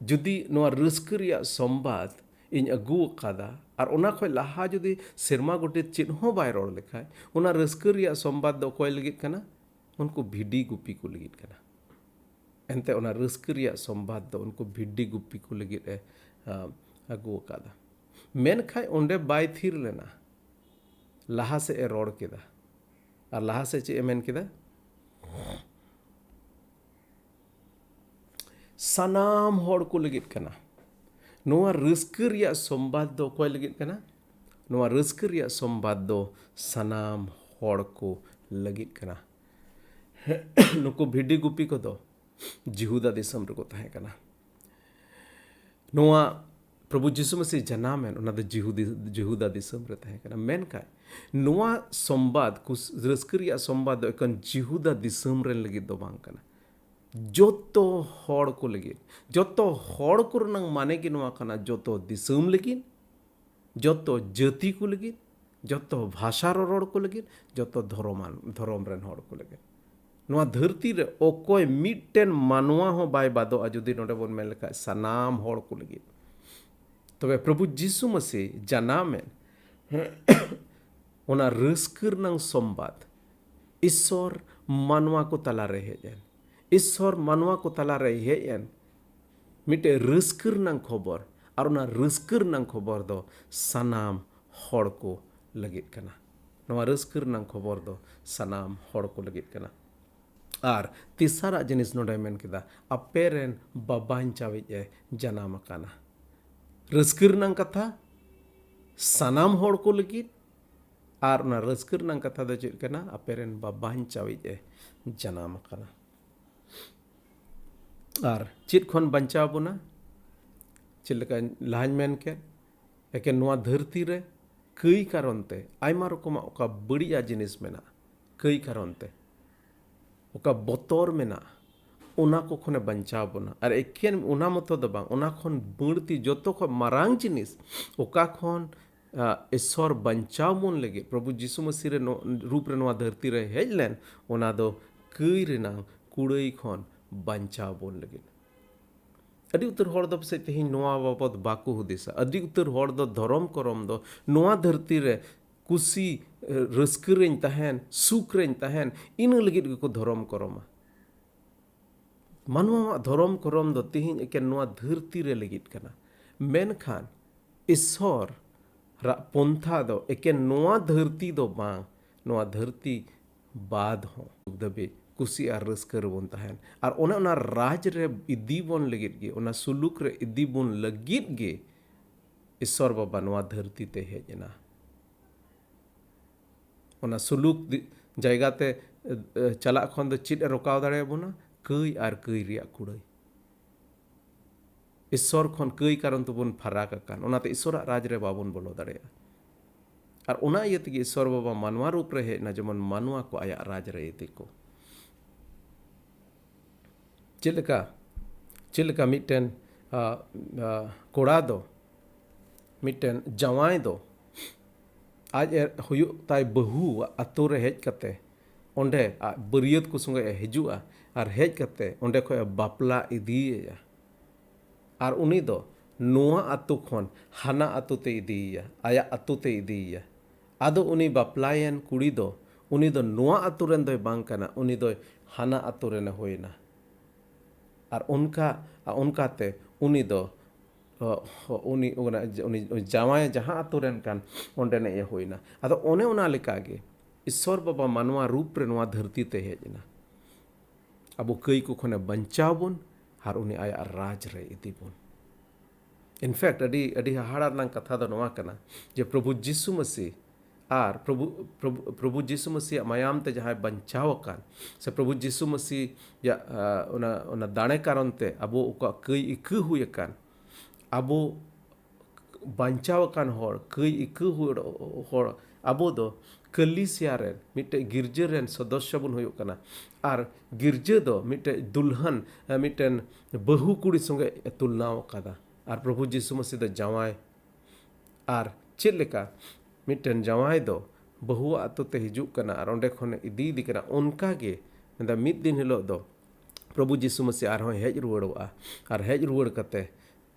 जुदी नोआ रस्क रिया संबाद ᱤᱧ ᱟᱹᱜᱩ ᱟᱠᱟᱫᱟ ᱟᱨ ᱚᱱᱟ ᱠᱷᱚᱡ ᱞᱟᱦᱟ ᱡᱩᱫᱤ ᱥᱮᱨᱢᱟ ᱜᱚᱴᱮᱛ ᱪᱮᱫ ᱦᱚᱸ ᱵᱟᱭ ᱨᱚᱲ ᱞᱮᱠᱷᱟᱡ ᱚᱱᱟ ᱨᱟᱹᱥᱠᱟᱹ ᱨᱮᱭᱟᱜ ᱥᱚᱢᱵᱟᱫ ᱫᱚ ᱚᱠᱚᱭ ᱞᱟᱹᱜᱤᱫ ᱠᱟᱱᱟ? ᱩᱱᱠᱩ ᱵᱷᱤᱰᱤ ᱜᱩᱯᱤ ᱠᱚ ᱞᱟᱹᱜᱤᱫ ᱠᱟᱱᱟ। ᱮᱱᱛᱮ ᱚᱱᱟ ᱨᱟᱹᱥᱠᱟᱹ ᱨᱮᱭᱟᱜ ᱥᱚᱢᱵᱟᱫ ᱫᱚ ᱩᱱᱠᱩ ᱵᱷᱤᱰᱤ ᱜᱩᱯᱤ ᱠᱚ ᱞᱟᱹᱜᱤᱫ ᱟᱹᱜᱩ ᱟᱠᱟᱫᱟ। ᱢᱮᱱᱠᱷᱟᱡ ᱚᱸᱰᱮ ᱵᱟᱭ ᱛᱷᱤᱨ ᱞᱮᱱᱟ, ᱞᱟᱦᱟ ᱥᱮᱫ ᱮ ᱨᱚᱲ ᱠᱮᱫᱟ। ᱟᱨ ᱞᱟᱦᱟ ᱥᱮᱫ ᱪᱮᱫ ᱮ ᱢᱮᱱ ᱠᱮᱫᱟ? ᱥᱟᱱᱟᱢ ᱦᱚᱲ ᱠᱚ ᱞᱟᱹᱜᱤᱫ ᱠᱟᱱᱟ। ᱱᱚᱣᱟ ᱨᱟᱹᱥᱠᱟᱹ ᱨᱮᱭᱟᱜ ᱥᱚᱢᱵᱟᱫ ᱫᱚ ᱚᱠᱚᱭ ᱞᱟᱹᱜᱤᱫ ᱠᱟᱱᱟ? ᱱᱚᱣᱟ ᱨᱟᱹᱥᱠᱟᱹ ᱨᱮᱭᱟᱜ ᱥᱚᱢᱵᱟᱫ ᱫᱚ ᱥᱟᱱᱟᱢ ᱦᱚᱲ ko ᱞᱟᱹᱜᱤᱫ ᱠᱟᱱᱟ। ᱱᱩᱠᱩ ᱵᱷᱤᱰᱤ ᱜᱩᱯᱤ ᱠᱚᱫᱚ ᱡᱤᱦᱩᱫᱟ ᱫᱤᱥᱚᱢ ᱨᱮᱠᱚ ᱛᱟᱦᱮᱸ ᱠᱟᱱᱟ। ᱱᱚᱣᱟ ᱯᱨᱚभु ᱡᱤᱥᱩ ᱢᱟᱥᱤ ᱡᱟᱱᱟᱢᱮᱱ ᱚᱱᱟ ᱫᱚ ᱡᱤᱦᱩᱫᱟ ᱫᱤᱥᱚᱢ ᱨᱮ ᱛᱟᱦᱮᱸ ᱠᱟᱱᱟ। ᱢᱮᱱᱠᱷᱟᱡ ᱱᱚᱣᱟ ᱥᱚᱢᱵᱟᱫ ᱨᱟᱹᱥᱠᱟᱹ ᱨᱮᱭᱟᱜ ᱥᱚᱢᱵᱟᱫ ᱫᱚ ᱮᱠᱷᱚᱱ ᱡᱤᱦᱩᱫᱟ ᱫᱤᱥᱚᱢ ᱨᱮᱱ ᱞᱟᱹᱜᱤᱫ ᱫᱚ ᱵᱟᱝ ᱠᱟᱱᱟ, ᱡᱚᱛᱚ ᱦᱚᱲ ᱠᱚ ᱞᱟᱹᱜᱤᱫ। ᱡᱚᱛᱚ ᱦᱚᱲ ᱠᱚ ᱨᱮᱱᱟᱜ ᱢᱟᱱᱮ ᱜᱮ ᱱᱚᱣᱟ ᱠᱟᱱᱟ, ᱡᱚᱛᱚ ᱫᱤᱥᱚᱢ ᱞᱟᱹᱜᱤᱫ, ᱡᱚᱛᱚ ᱡᱟᱹᱛᱤ ᱠᱚ ᱞᱟᱹᱜᱤᱫ, ᱡᱚᱛᱚ ᱵᱷᱟষᱟ ᱨᱚᱨᱚᱲ ᱠᱚ ᱞᱟᱹᱜᱤᱫ, ᱡᱚᱛᱚ ᱫᱷᱚᱨᱚᱢ ᱨᱮᱱ ᱦᱚᱲ ᱠᱚ ᱞᱟᱹᱜᱤᱫ। ᱱᱚᱣᱟ ᱫᱷᱟᱹᱨᱛᱤ ᱨᱮ ᱚᱠᱚᱭ ᱢᱤᱫᱴᱮᱱ ᱢᱟᱱᱣᱟ ᱦᱚᱸ ᱵᱟᱭ ᱵᱟᱫᱚᱜᱼᱟ ᱡᱩᱫᱤ ᱱᱚᱰᱮ ᱵᱚᱱ ᱢᱮᱱ ᱞᱮᱠᱷᱟᱡ ᱥᱟᱱᱟᱢ ᱦᱚᱲ ᱠᱚ ᱞᱟᱹᱜᱤᱫ। ᱛᱚᱵᱮ ᱯᱨᱚभु ᱡᱤᱥᱩ ᱢᱟᱥᱤ ᱡᱟᱱᱟᱢᱮᱱ ᱚᱱᱟ ᱨᱟᱹᱥᱠᱟᱹ ᱨᱮᱱᱟᱜ ᱥᱚᱢᱵᱟᱫ ᱤᱥᱥᱚᱨ ᱢᱟᱱᱣᱟ ᱠᱚ ᱛᱟᱞᱟᱨᱮ ᱦᱮᱡ ᱮᱱ। ᱤᱥᱥᱚᱨ ᱢᱟᱱᱣᱟ ᱠᱚ ᱛᱟᱞᱟᱨᱮ ᱦᱮᱡ ᱮᱱ ᱢᱤᱫᱴᱮᱡ ᱨᱟᱹᱥᱠᱟᱹ ᱨᱮᱱᱟᱜ ᱠᱷᱚᱵᱚᱨ, ᱟᱨ ᱚᱱᱟ ᱨᱟᱹᱥᱠᱟᱹ ᱨᱮᱱᱟᱜ ᱠᱷᱚᱵᱚᱨ ᱫᱚ ᱥᱟᱱᱟᱢ ᱦᱚᱲ ko ᱞᱟᱹᱜᱤᱫ ᱠᱟᱱᱟ। ᱱᱚᱣᱟ ᱨᱟᱹᱥᱠᱟᱹ ᱨᱮᱱᱟᱜ ᱠᱷᱚᱵᱚᱨ ᱫᱚ ᱥᱟᱱᱟᱢ ᱦᱚᱲ ko ᱞᱟᱹᱜᱤᱫ ᱠᱟᱱᱟ। ᱟᱨ ᱛᱮᱥᱟᱨᱟᱜ ᱡᱤᱱᱤᱥ ᱱᱚᱰᱮ ᱢᱮᱱ ᱠᱮᱫᱟ, ᱟᱯᱮ ᱨᱮᱱ ᱵᱟᱵᱟᱧᱪᱟᱣᱤᱡ ᱮ ᱡᱟᱱᱟᱢ ᱟᱠᱟᱱᱟ। ᱨᱟᱹᱥᱠᱟᱹ ᱨᱮᱱᱟᱜ ᱠᱟᱛᱷᱟ ᱥᱟᱱᱟᱢ ᱦᱚᱲ ᱠᱚ ᱞᱟᱹᱜᱤᱫ, ᱟᱨ ᱚᱱᱟ ᱨᱟᱹᱥᱠᱟᱹ ᱨᱮᱱᱟᱜ ᱠᱟᱛᱷᱟ ᱫᱚ ᱪᱮᱫ ᱠᱟᱱᱟ? ᱟᱯᱮ ᱨᱮᱱ ᱵᱟᱵᱟᱧᱪᱟᱣᱤᱡ ᱮ ᱡᱟᱱᱟᱢ ᱟᱠᱟᱱᱟ। ᱟᱨ ᱪᱮᱫ ᱠᱷᱚᱱ ᱵᱟᱧᱪᱟᱣ ᱵᱚᱱᱟ? ᱪᱮᱫ ᱞᱮᱠᱟ ᱞᱟᱦᱟᱧ ᱢᱮᱱ ᱠᱮᱫ, ᱮᱠᱮᱱ ᱱᱚᱣᱟ ᱫᱷᱟᱹᱨᱛᱤ ᱨᱮ ᱠᱟᱹᱭ ᱠᱟᱨᱚᱱ ᱛᱮ ᱟᱭᱢᱟ ᱨᱚᱠᱚᱢᱟᱜ ᱚᱠᱟ ᱵᱟᱹᱲᱤᱡᱟᱜ ᱡᱤᱱᱤᱥ ᱢᱮᱱᱟᱜᱼᱟ, ᱠᱟᱹᱭ ᱠᱟᱨᱚᱱ ᱛᱮ ᱚᱠᱟ ᱵᱚᱛᱚᱨ ᱢᱮᱱᱟᱜᱼᱟ, ᱚᱱᱟ ᱠᱚ ᱠᱷᱚᱱᱮ ᱵᱟᱧᱪᱟᱣ ᱵᱚᱱᱟ। ᱟᱨ ᱮᱠᱮᱱ ᱚᱱᱟ ᱢᱚᱛᱚ ᱫᱚ ᱵᱟᱝ, ᱚᱱᱟ ᱠᱷᱚᱱ ᱵᱟᱹᱲᱛᱤ ᱡᱚᱛᱚ ᱠᱷᱚᱱ ᱢᱟᱨᱟᱝ ᱡᱤᱱᱤᱥ ᱚᱠᱟ ᱠᱷᱚᱱ ᱤᱥᱥᱚᱨ ᱵᱟᱧᱪᱟᱣ ᱵᱚᱱ ᱞᱟᱹᱜᱤᱫ ᱯᱨᱚभु ᱡᱤᱥᱩ ᱢᱟᱥᱤ ᱨᱮ ᱨᱩᱯ ᱨᱮ ᱱᱚᱣᱟ ᱫᱷᱟᱹᱨᱛᱤ ᱨᱮ ᱦᱮᱡ ᱞᱮᱱ, ᱚᱱᱟ ᱫᱚ ᱠᱟᱹᱭ ᱨᱮᱱᱟᱜ ᱠᱩᱲᱟᱹᱭ ᱠᱷᱚᱱ ᱵᱟᱧᱪᱟᱣ ᱵᱚᱱ ᱞᱟᱹᱜᱤᱫ। ᱟᱹᱰᱤ ᱩᱛᱟᱹᱨ ᱦᱚᱲ ᱫᱚ ᱯᱟᱥᱮᱡ ᱛᱮᱦᱮᱧ ᱱᱚᱣᱟ ᱵᱟᱵᱚᱫ ᱵᱟᱠᱚ ᱦᱩᱫᱤᱥᱟ। ᱟᱹᱰᱤ ᱩᱛᱟᱹᱨ ᱦᱚᱲ ᱫᱚ ᱫᱷᱚᱨᱚᱢ ᱠᱚᱨᱚᱢ ᱫᱚ ᱱᱚᱣᱟ ᱫᱷᱟᱹᱨᱛᱤ ᱨᱮ ᱠᱩᱥᱤ ᱨᱟᱹᱥᱠᱟᱹ ᱨᱮᱧ ᱛᱟᱦᱮᱱ, ᱥᱩᱠ ᱨᱮᱧ ᱛᱟᱦᱮᱱ, ᱤᱱᱟᱹ ᱞᱟᱹᱜᱤᱫ ᱜᱮᱠᱚ ᱫᱷᱚᱨᱚᱢ ᱠᱚᱨᱚᱢᱟ। ᱢᱟᱱᱣᱟᱣᱟᱜ ᱫᱷᱚᱨᱚᱢ ᱠᱚᱨᱚᱢ ᱫᱚ ᱛᱮᱦᱮᱧ ᱮᱠᱮᱱ ᱱᱚᱣᱟ ᱫᱷᱟᱹᱨᱛᱤ ᱨᱮ ᱞᱟᱹᱜᱤᱫ ᱠᱟᱱᱟ। ᱢᱮᱱᱠᱷᱟᱱ ᱤᱥᱥᱚᱨ ᱨᱟᱜ ᱯᱚᱱᱛᱷᱟ ᱫᱚ ᱮᱠᱮᱱ ᱱᱚᱣᱟ ᱫᱷᱟᱹᱨᱛᱤ ᱫᱚ ᱵᱟᱝ, ᱱᱚᱣᱟ ᱫᱷᱟᱹᱨᱛᱤ ᱵᱟᱫ ᱦᱚᱸ ᱫᱷᱟᱹᱵᱤᱡ ᱠᱩᱥᱤ ᱟᱨ ᱨᱟᱹᱥᱠᱟᱹ ᱨᱮᱵᱚᱱ ᱛᱟᱦᱮᱱ। ᱟᱨ ᱚᱱᱟ ᱨᱟᱡᱽ ᱨᱮ ᱤᱫᱤ ᱵᱚᱱ ᱞᱟᱹᱜᱤᱫ ᱜᱮ, ᱚᱱᱟ ᱥᱩᱞᱩᱠ ᱨᱮ ᱤᱫᱤ ᱵᱚᱱ ᱞᱟᱹᱜᱤᱫ ᱜᱮ ᱤᱥᱥᱚᱨ ᱵᱟᱵᱟ ᱱᱚᱣᱟ ᱫᱷᱟᱹᱨᱛᱤ te ᱦᱮᱡ ᱮᱱᱟ। ᱚᱱᱟ ᱥᱩᱞᱩᱠ ᱡᱟᱭᱜᱟ te ᱪᱟᱞᱟᱜ ᱠᱷᱚᱱ ᱫᱚ ᱪᱮᱫ ᱮ ᱨᱚᱠᱟᱣ ᱫᱟᱲᱮᱭᱟᱵᱚᱱᱟ? ᱠᱟᱹᱭ ᱟᱨ ᱠᱟᱹᱭ ᱨᱮᱭᱟᱜ ᱠᱩᱲᱟᱹᱭ। ᱤᱥᱥᱚᱨ ᱠᱷᱚᱱ ᱠᱟᱹᱭ ᱠᱟᱨᱚᱱ ᱛᱮᱵᱚᱱ ᱯᱷᱟᱨᱟᱠ ᱟᱠᱟᱱ, ᱚᱱᱟᱛᱮ ᱤᱥᱥᱚᱨᱟᱜ ᱨᱟᱡᱽ ᱨᱮ ᱵᱟᱵᱚᱱ ᱵᱚᱞᱚ ᱫᱟᱲᱮᱭᱟᱜᱼᱟ। ᱟᱨ ᱚᱱᱟ ᱤᱭᱟᱹ ᱛᱮᱜᱮ ᱤᱥᱥᱚᱨ ᱵᱟᱵᱟ ᱢᱟᱱᱣᱟ ᱨᱩᱯ ᱨᱮ ᱦᱮᱡ ᱮᱱᱟ, ᱡᱮᱢᱚᱱ ᱢᱟᱱᱣᱟ ᱠᱚ ᱟᱭᱟᱜ ᱨᱟᱡᱽ ᱨᱮ ᱤᱫᱤ ᱠᱚ। ᱪᱮᱫ ᱞᱮᱠᱟ ᱢᱤᱫᱴᱮᱱ ᱠᱚᱲᱟ ᱫᱚ, ᱢᱤᱫᱴᱮᱱ ᱡᱟᱶᱟᱭ ᱫᱚ ᱟᱡ ᱦᱩᱭᱩᱜ ᱛᱟᱭ ᱵᱟᱹᱦᱩ ᱟᱛᱳ ᱨᱮ ᱦᱮᱡ ᱠᱟᱛᱮ ᱚᱸᱰे ᱵᱟᱹᱨᱭᱟᱹᱛ ᱠᱚ ᱥᱚᱸᱜᱮ ᱮ ᱦᱤᱡᱩᱜᱼᱟ, ᱟᱨ ᱦᱮᱡ ᱠᱟᱛᱮ ᱚᱸᱰᱮ ᱠᱷᱚᱡ ᱮ ᱵᱟᱯᱞᱟ ᱤᱫᱤᱭᱮᱭᱟ। ᱟᱨ ᱩᱱᱤ ᱫᱚ ᱱᱚᱣᱟ ᱟᱛᱳ ᱠᱷᱚᱱ ᱦᱟᱱᱟ ᱟᱛᱳ ᱛᱮ ᱤᱫᱤᱭᱮᱭᱟ, ᱟᱭᱟᱜ ᱟᱛᱳ te ᱤᱫᱤᱭᱮᱭᱟ। ᱟᱫᱚ ᱩᱱᱤ ᱵᱟᱯᱞᱟᱭᱮᱱ ᱠᱩᱲᱤ ᱫᱚ, ᱩᱱᱤ ᱫᱚ ᱱᱚᱣᱟ ᱟᱛᱳ ᱨᱮᱱ ᱫᱚᱭ ᱵᱟᱝ ᱠᱟᱱᱟ, ᱩᱱᱤ ᱫᱚᱭ ᱦᱟᱱᱟ ᱟᱛᱳ ᱨᱮᱱᱮ ᱦᱩᱭᱱᱟ। ᱟᱨ ᱚᱱᱠᱟᱛᱮ ᱩᱱᱤ ᱫᱚ उनी जावाय जहाँ आतो रेन कान ओंडेने ए होइना। आदो ओने ओना लेकागे ईश्वर बाबा मानवा रूप रे नोआ धरती ते हेजना अबो कई को खने बंचाव बोन हार उनी आया राज रे इदी बोन। इनफैक्ट अडी हाहाड़ा नांग कथा दो नोआ कना जे प्रभु जीसु मसीह आर प्रभु जीसु मसीह मायाम ते जहाँ बंचाव कान से प्रभु जीसु मसीह या ओना दाणे कारण ते अबो उका कई इकु हुए कान अबो बंचाव कान होड़ कई इकु होड़ अबो दो कलिसिया रेन मिटे गिरजे रेन सदस्य बन हुयो कना आर गिरजे दो मिटे दुल्हन मिटेन बहु कुड़ी संगे तुलनाव कादा आर प्रभु जीसु मसीह दो जावाय आर चेद लेका मिटेन जावाय दो बहु आतो ते हिजुक कना आर ओंडे खने इदी कना उनका गे दा मिद दिन हिलो दो प्रभु जीसु मसीह आर हेज रुवाड़ोआ आर हेज रुवाड़ कते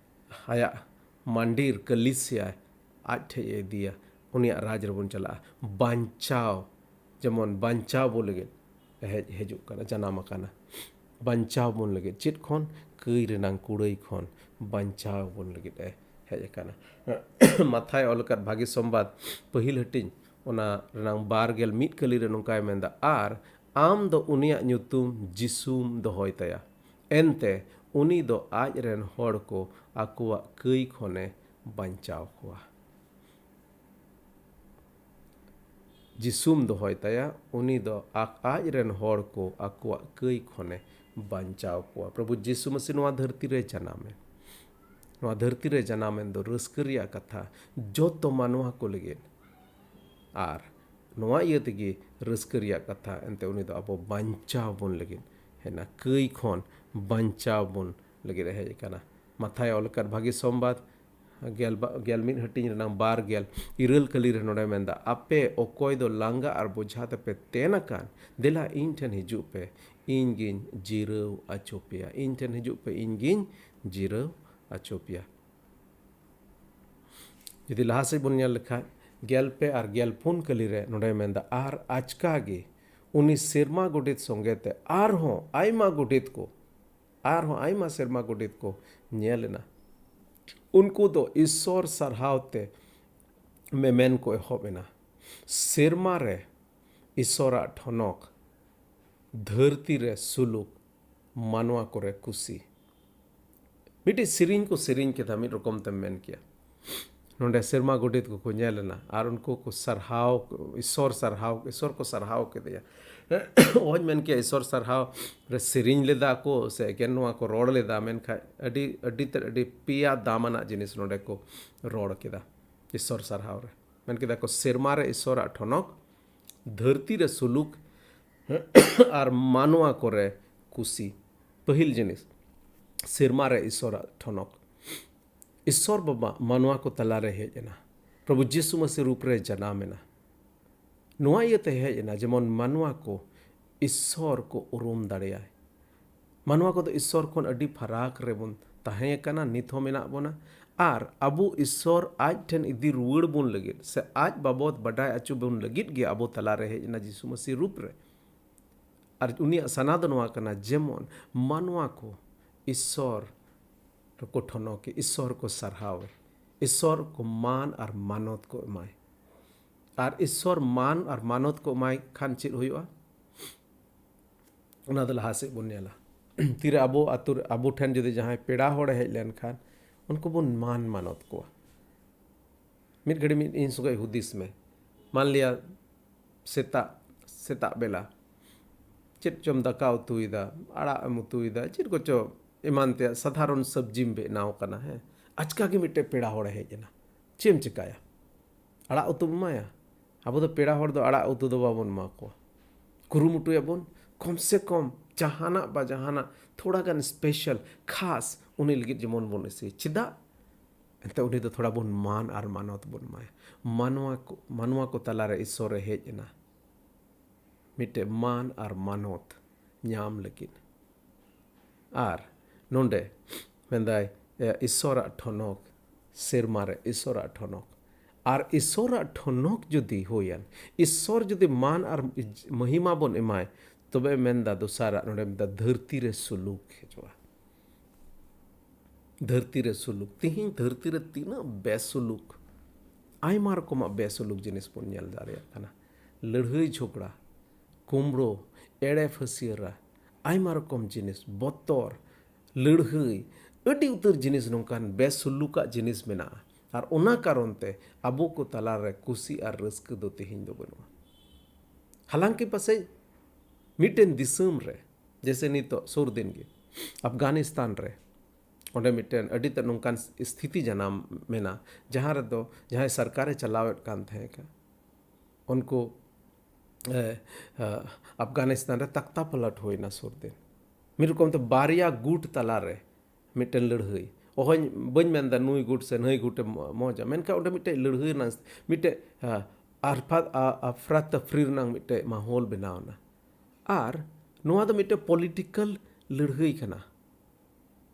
आया मंदिर कलिसिया आज ठे इदिया उनिया राज रबन चला बांचाव जेमन बांचाव बोल लगे हेजुक कना जनाम कना बांचाव बोल लगे चित खन कई रेनांग कुड़ई खन बांचाव बोल लगे हेज कना माथाय अलकत भागी संबाद पहिल हटिंग ओना रेनांग बारगेल मिट कली रे नोंकाय मेंदा आर आम दो उनिया ᱧᱩᱛᱩᱢ जिसुम दोहय तया एनते उनी दो आज रेन हड़ को आकुआ कई खने बांचाव कोआ जिसुम दोहय तया उनी दो आज रेन हड़ को आकुआ कई खने बांचाव कोआ प्रभु जिसु मसीह नोआ धरती रे जनामे नोआ धरती रे जनामे दो रस्करिया कथा जोतो मानवा को लगे आर नोआ इया तेगी रस्करिया कथा एनते उनी दो अब बांचाव बोन लगे हेना कई खन बांचाव बोन लगे रहे कना माथाय अलकत भागी संबाद गेल मिन हटिंग रेनांग बार गेल इरल कली रे नोडे मेंदा आपे ओकोय दो लांगा आर बोझाते पे तेनाकान देला इन ठेन हिजु पे इन गिन जिरव अचोपिया इन ठेन हिजु पे इन गिन जिरव अचोपिया यदि लहा से बुन नेल लेखा गेल पे आर गेल पुन कली रे नोडे मेंदा आर आचकागे उनी सेरमा गोडित संगेते आर हो आयमा गोडित को आर हो आयमा सेरमा गोडित को नेलना उनको तो ईश्वर सरहावते मेमेन को एहबेना सेरमा रे ईश्वरा ठनक धरती रे सुलुक मानवा करे कुसी मिटी सिरिंग को सिरिंग के था मिट रकम तम मेन किया नोंडे सेरमा गोडित को नेलना आर उनको को सरहाव ईश्वर को सरहाव के दिया ओज मेन के ईश्वर सरहाव रे सिरिंग लेदा को से केनवा को रोड लेदा मेन खा अडी पिया दामना जिनिस नोंडे को रोड केदा ईश्वर सरहाव रे मेन केदा को सेरमा रे ईश्वर ठनक धरती रे सुलुक आर मानवा करे कुसी पहिल जिनिस सेरमा रे ईश्वर ठनक ईश्वर बाबा मानवा को तलारे हेजना प्रभु जिसु मसीह रूप रे जनामेना नोआ इयते हेजना जेमन मानवा को ईश्वर को उरुम दाड़ेयाय मानवा को तो ईश्वर खन अडी फराक रे बन ताहे कना नित हो मेना बोना आर अबु ईश्वर आज ठेन इदी रुवड़ बोन लगित से आज बाबत बडाय अचु बोन लगित गे अबो तलारे हेजना जिसु मसीह रूप रे आर उनिया सनाद नोआ कना जेमन मानवा को ईश्वर को ठनके ईश्वर को सरहावे ईश्वर को मान और मानत को एमाय और ईश्वर मान और मानत को एमाय खान चेद हुआ उना दो लहा से बन नेला तीरे अबो आतुर अबो ठेन जदि जहां पेड़ा होड़ हेज लेन खान उनको बन मान मानत को मिट घड़ी मिट इन सुगय हुदिस में मान लिया सेता बेला चेद चम दका उतुइदा आड़ा उतुइदा चेद को चो इमानते साधारण सब्जी में बेनाव कना है अचका के मिट्टे पेड़ा होड़ हेजना चेम चिकाया आड़ा उतु माया अब तो पेड़ा होड़ दो आड़ा उतु दो बाबन मा को कुरुमुटुयाबन कम से कम जहाना बा जहाना थोड़ा गान स्पेशल खास उन्हें लगे जमन बन से चिदा एंते उन्हें तो थोड़ा बन मान और मानत बन माया मानवा को तलारे ईश्वर हेजना मिट्टे मान और मानत ᱧᱟᱢ लगिन आर नोंडे मेंदाय ईश्वर ठनक सेरमा रे ईश्वर ठनक आर ईश्वर ठनक जुदी होयन ईश्वर जुदी मान और महिमा बन एमाय तबे मेंदा दोसारा नोंडे मेंदा धरती रे सुलुक हेजवा धरती रे सुलुक तिहिं धरती रे तीना बेसुलुक आयमा रकम बेसुलुक जिनिस बन नेल दाड़ेया काना लड़हई झगड़ा कुमड़ो एड़े फसियरा आयमा रकम जिनिस बतर लड़हई अड़ी उतर जिनिस नोंकान बेसुलुका जिनिस मेना और ओना कारण ते अबो को तला रे कुसी और रस्क दो तिहिं दो बनुआ हालांकि पासे मिटेन दिसम रे जैसे नितो सुर दिन गे अफगानिस्तान रे ओंडे मिटेन अड़ी त नोंकान स्थिति जनाम मेना जहां रे दो जहां सरकारे चलावेट कान थे का उनको अफगानिस्तान रे तख्ता पलट होइना सुर दिन मिर कम तो बारिया गुट तला रे मिटेन लड़हई ओहन बन मेंदा नुई गुट से नई गुटे मौजा मेनका ओंडे मिटे लड़हई ना मिटे अफरा तफरी रनांग मिटे माहौल बनावना आर नोआ दो मिटे पॉलिटिकल लड़हई कना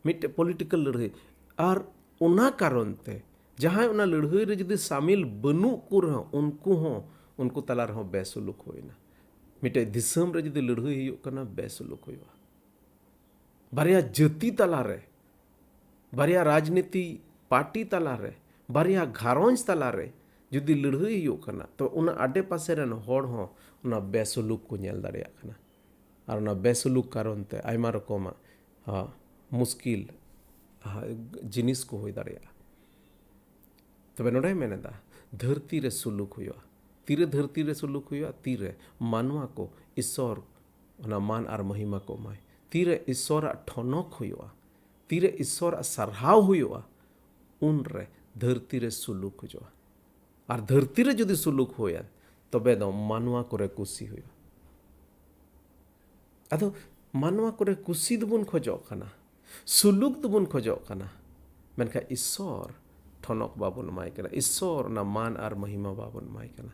मिटे पॉलिटिकल लड़हई आर उना कारण ते जहां उना लड़ाई रे जुदी शामिल बनू को रहो उनको तला रहो बेसुलुक होइना मिटे दिसम रे जुदी लड़ाई हुई कना बेसुलुक होइबा बारिया जाति तलारे बारिया राजनीति पार्टी तलारे बारिया घारोंज तलारे जुदी लड़ाई हुई कना तो उना आडे पासे रन होड़ हो उना बेसुलुक को नेल दाड़िया कना और उना बेसुलुक कारण ते आयमा रकमा मुश्किल जिनिस को हुई दाड़िया तबे नोडे मेनेदा धरती रे सुलुक हुआ तीरे धरती रे सुलुक हुआ तीरे मानवा को ईश्वर उना मान और महिमा को माय तीरे ईश्वर ठनक हुआ तीरे ईश्वर सरहाव हुआ उन रे धरती रे सुलुक हुआ और धरती रे जुदी सुलुक होया तबे दो मानवा को कुसी हुआ अदो मानवा को कुसी दबुन खोजो खाना सुलुक दबुन खोजो खाना मेनखा ईश्वर ठनक बाबुन माय कना ईश्वर ना मान और महिमा बाबुन माय कना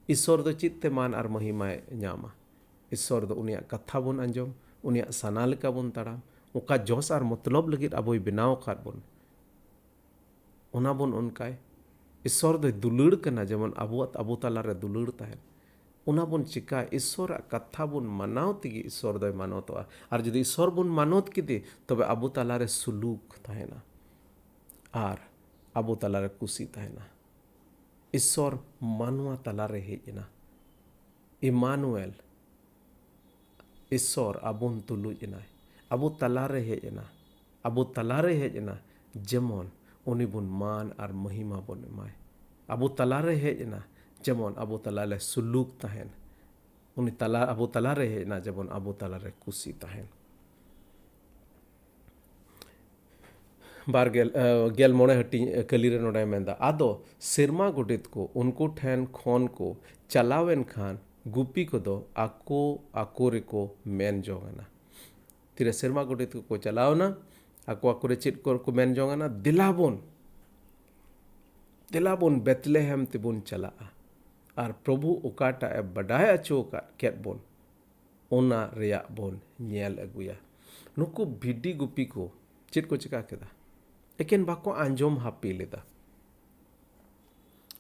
ईश्वर दो चित्ते मान और महिमा ᱧᱟᱢᱟ ईश्वर दो उनिया कथा बुन अंजम उनिया सना लेका बुन ताड़ाम उका जोस और मतलब लगित अबोय बनाव खाद बुन उना बुन उनकाय ईश्वर दो दुलड़ कना जेमन अबो ताला रे दुलड़ ताहेन उना बुन चिका ईश्वर कथा बुन मानाव तिगी ईश्वर दो मानवतवा और जदि ईश्वर बुन मानवत किदि तबे अबो ताला रे सुलूक ताहेना और अबो ताला रे कुसी ताहेना ईश्वर मानवा ताला रे हेजना इमानुएल ईश्वर अबोन तुलुजना अबो ताला रे हेजना अबो ताला रे हेजना जेमन उनी बुन मान और महिमा बुन एमाय अबो ताला रे हेजना जेमन अबो ताला ले सुलूक ताहेन उनी ताला अबो ताला रे हेजना जेमन अबो ताला रे कुसी ताहेन बारगेल गेल मोड़े हटी कलीरे नोड़े मेंदा आदो सिरमा गुडित को उनको ठैन खोन को चलावेन खान गुपी को दो आको आकोरे को मेन जोगना तिरे सिरमा गुडित को चलावना आको आकोरे चिट को मेन जोगना दिलाबोन बेतलेहम तिबुन चला और प्रभु उकाटा ए बडाय अचो का केट बोन ओना रिया बोन नेल अगुया नुको भिडी गुपी को चिट को चिका केदा एकेन बाको आंजोम हापी लेदा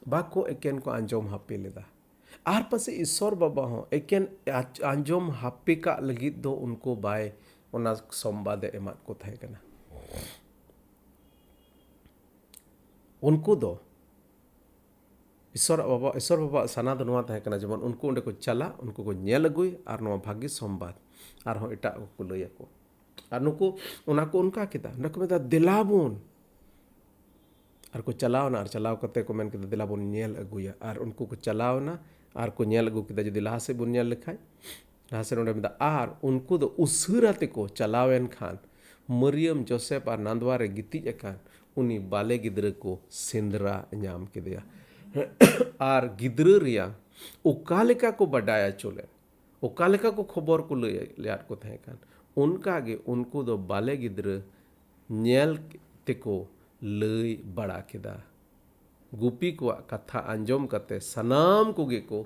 बाको एकेन को आंजोम हापी लेदा आर पासे ईश्वर बाबा हो एकेन आंजोम हापी का लगित दो उनको बाय ओना संवाद एमात को थाय कना उनको दो ईश्वर बाबा सना दो नोआ थाय कना जेमन उनको उंडे को चला उनको को नेल अगुय और नोआ भागी संवाद और हो एटा को लैया को और नुको उना को उनका किता नको मेता दिलाबोन और को चलावना और चलाव कते को मेन किता दिलाबोन नेल अगुया और उनको को चलावना और को नेल अगु किता जदि लाहा से बुन नेल लेखाय लाहा से नोडे मेता और उनको दो उसुराते को चलावेन खान मरियम जोसेफ और नांदवा रे गितिज अकान उनी बाले गिद्र को सेंद्रा ᱧᱟᱢ केदिया और गिद्र रिया ओका लेका को बडाया चोले ओका लेका को खबर को लेयात को थाय कान उनका गे उनको दो बाले गिद्र नेल तेको लई बड़ा केदा गुपी को कथा अंजोम कते सनाम कोगे को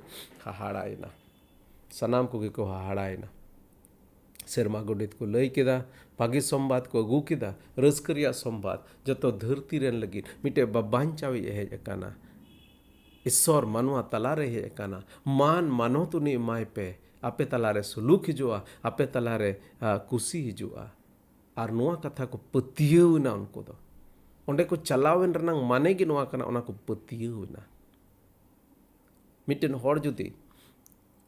हाहाड़ायना सनाम कोगे को हाहाड़ायना सेरमा गुडित को लई केदा भागी संवाद को अगू केदा रस्करिया संवाद जतो धरती रेन लगी मिटे बाबांचावी हेज अकाना ईश्वर मानवा तलारे हेज अकाना मान मानो तुनी माय पे आपे तलारे सुलूक हिजुआ आपे तलारे कुसी हिजुआ और नुआ कथा को पतियवना उनको दो ओंडे को चलावेन रनांग माने गी नुआ कना ओना को पतियवना मिटेन होड़ जुदी